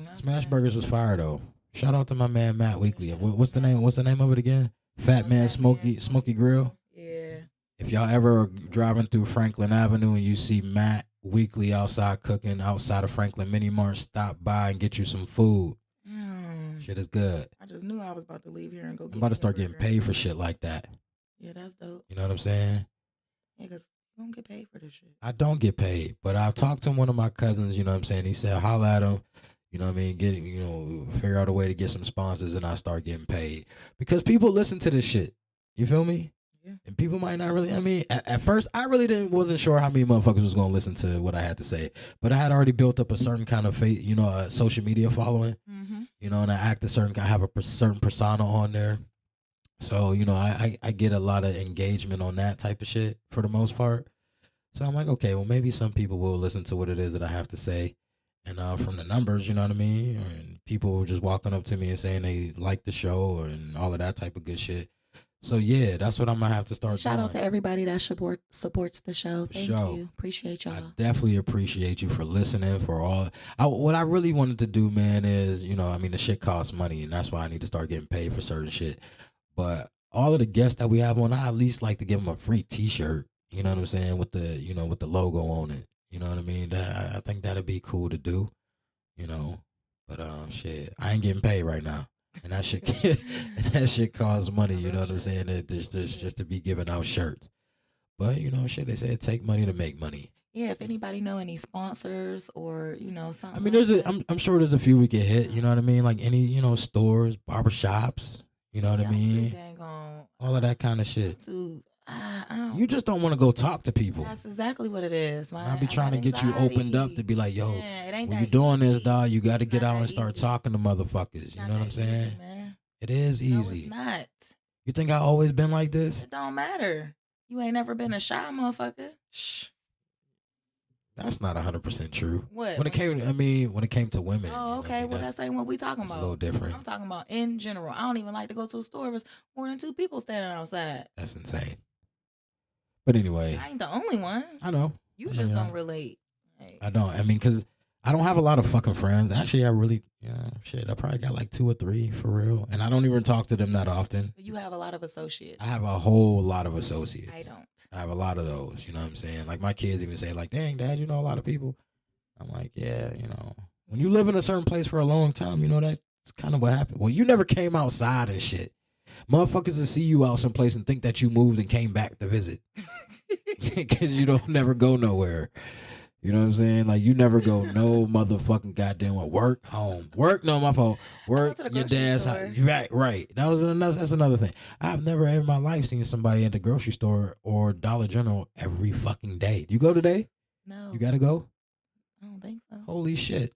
That's Smash burgers was fire though. Shout out to my man Matt Weekly. What's the name? What's the name of it again? Fat Man Smoky Grill. Yeah. If y'all ever are driving through Franklin Avenue and you see Matt Weekly outside cooking outside of Franklin Mini Mart, stop by and get you some food. Shit is good. I just knew I was about to leave here and go get I'm about to start getting paid for shit like that. Yeah, that's dope. You know what I'm saying? Yeah, because you don't get paid for this shit. I don't get paid, but I've talked to one of my cousins, you know what I'm saying? He said, holla at him, you know what I mean? Figure out a way to get some sponsors and I start getting paid. Because people listen to this shit. You feel me? Yeah. And people might not really, I mean, at first, I really wasn't sure how many motherfuckers was going to listen to what I had to say. But I had already built up a certain kind of faith, social media following, and I act I have a certain persona on there. So, I get a lot of engagement on that type of shit for the most part. So I'm like, okay, well, maybe some people will listen to what it is that I have to say. And from the numbers, you know what I mean? And people just walking up to me and saying they like the show and all of that type of good shit. So, yeah, that's what I'm going to have to start Shout doing. out to everybody that supports the show. Thank you. Appreciate y'all. I definitely appreciate you for listening, for all. What I really wanted to do, man, is, the shit costs money, and that's why I need to start getting paid for certain shit. But all of the guests that we have on, I at least like to give them a free T-shirt. You know what I'm saying? With the, with the logo on it. You know what I mean? I think that'd be cool to do. But shit, I ain't getting paid right now. And that shit costs money, you know what I'm saying? Just to be giving out shirts. But, shit, they say it take money to make money. Yeah, if anybody know any sponsors or, something. I mean, I'm sure there's a few we could hit, you know what I mean? Like any, stores, barbershops, you know what I mean? All of that kind of shit. You just don't want to go talk to people. That's exactly what it is. I'll be trying to get you opened up to be like, yo, when you're doing this, dog, you got to get out and start talking to motherfuckers. You know what I'm saying? It is easy. No, it's not. You think I always been like this? It don't matter. You ain't never been a shy motherfucker. Shh. That's not 100% true. What? When it came to women. Oh, okay. Well, that's ain't what we talking about. A little different. I'm talking about in general. I don't even like to go to a store with more than 2 people standing outside. That's insane. But anyway. I ain't the only one. I know. You just don't relate. I don't. Because I don't have a lot of fucking friends. Actually, I probably got like 2 or 3 for real. And I don't even talk to them that often. You have a lot of associates. I have a whole lot of associates. I don't. I have a lot of those, you know what I'm saying? Like my kids even say like, dang, Dad, you know a lot of people. I'm like, yeah, when you live in a certain place for a long time, that's kind of what happened. Well, you never came outside and shit. Motherfuckers will see you out someplace and think that you moved and came back to visit. Because you don't never go nowhere. You know what I'm saying? Like, you never go no motherfucking goddamn work, home. Work, no, my fault. Work, your dad's house. Right. That's another thing. I've never in my life seen somebody at the grocery store or Dollar General every fucking day. Do you go today? No. You got to go? I don't think so. Holy shit.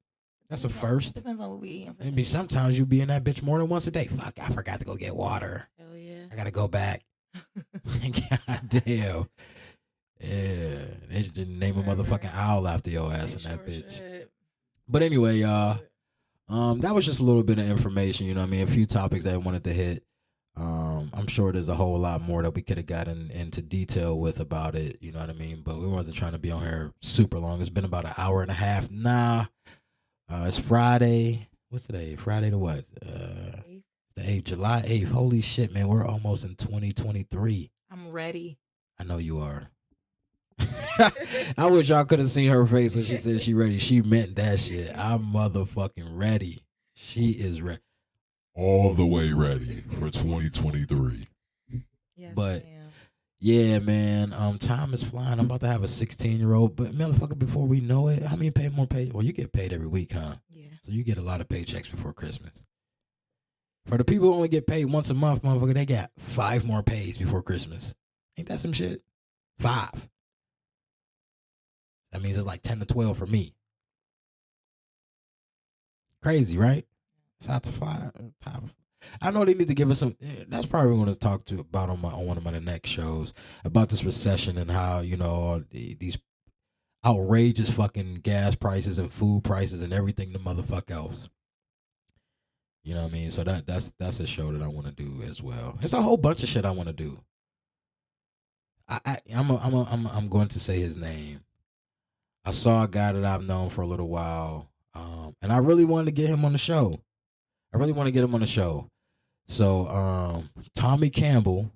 That's a first. Depends on what we eating. Maybe sometimes you be in that bitch more than once a day. Fuck, I forgot to go get water. Hell yeah. I got to go back. God damn. Yeah, they should just name a motherfucking owl after your ass in that bitch. Should. But anyway, y'all, that was just a little bit of information, you know what I mean? A few topics that I wanted to hit. I'm sure there's a whole lot more that we could have gotten into detail with about it, you know what I mean? But we wasn't trying to be on here super long. It's been about an hour and a half. It's Friday. What's today? Friday the what? The 8th, July 8th. Holy shit, man, we're almost in 2023. I'm ready. I know you are. I wish y'all could have seen her face when she said she ready. She meant that shit. I'm motherfucking ready. She is ready. All the way ready for 2023. Yes, but ma'am. Yeah, man. Time is flying. I'm about to have a 16-year-old, but motherfucker, before we know it, how many more pay? Well, you get paid every week, huh? Yeah. So you get a lot of paychecks before Christmas. For the people who only get paid once a month, motherfucker, they got 5 more pays before Christmas. Ain't that some shit? 5. That means it's like 10 to 12 for me. Crazy, right? It's out to 5. I know they need to give us some. That's probably what we're going to talk to about on one of my next shows about this recession and how, these outrageous fucking gas prices and food prices and everything the motherfucker else. You know what I mean? So that's a show that I want to do as well. It's a whole bunch of shit I want to do. I'm going to say his name. I saw a guy that I've known for a little while, and I really wanted to get him on the show. I really want to get him on the show. So Tommy Campbell,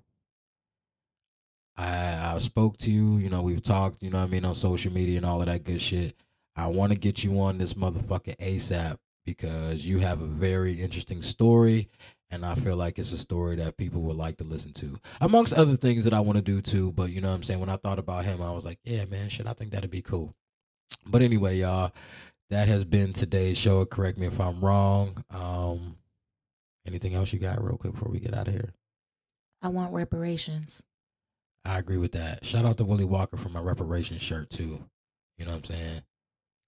I spoke to you. You know, we've talked. You know what I mean, on social media and all of that good shit. I want to get you on this motherfucker ASAP because you have a very interesting story. And I feel like it's a story that people would like to listen to, amongst other things that I want to do too. But you know what I'm saying? When I thought about him, I was like, yeah, man, shit, I think that'd be cool. But anyway, y'all, that has been today's show. Correct me if I'm wrong. Anything else you got real quick before we get out of here? I want reparations. I agree with that. Shout out to Willie Walker for my reparations shirt too. You know what I'm saying?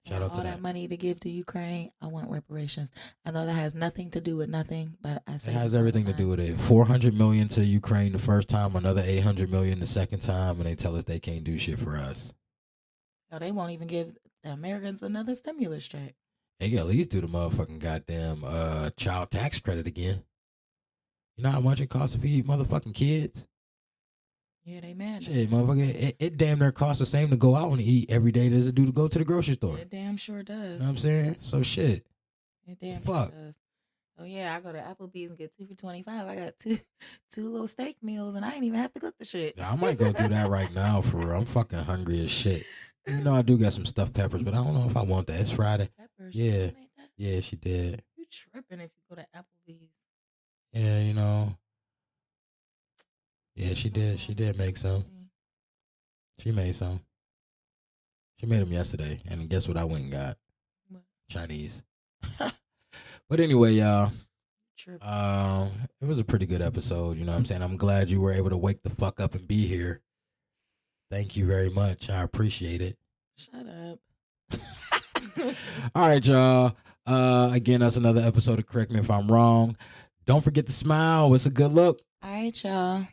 Shout out to all that money to give to Ukraine. I want reparations. I know that has nothing to do with nothing, but I say it has everything to do with it. $400 million to Ukraine the first time, another $800 million the second time, and they tell us they can't do shit for us. No, they won't even give the Americans another stimulus check. They can at least do the motherfucking goddamn child tax credit again. You know how much it costs to feed motherfucking kids? Yeah, they mad. Shit, motherfucker, it damn near costs the same to go out and eat every day as it do to go to the grocery store. It damn sure does. You know what I'm saying? So shit. It damn sure does. Oh yeah, I go to Applebee's and get 2 for $25. I got two little steak meals and I ain't even have to cook the shit. Yeah, I might go do that right now for real. I'm fucking hungry as shit. You know I do got some stuffed peppers, but I don't know if I want that. It's Friday. Peppers, yeah. Yeah, she did. You tripping if you go to Applebee's. Yeah, you know. Yeah, she did. She did make some. She made some. She made them yesterday. And guess what I went and got? What? Chinese. But anyway, y'all. It was a pretty good episode. You know what I'm saying? I'm glad you were able to wake the fuck up and be here. Thank you very much. I appreciate it. Shut up. All right, y'all. Again, that's another episode of Correct Me If I'm Wrong. Don't forget to smile. It's a good look. All right, y'all.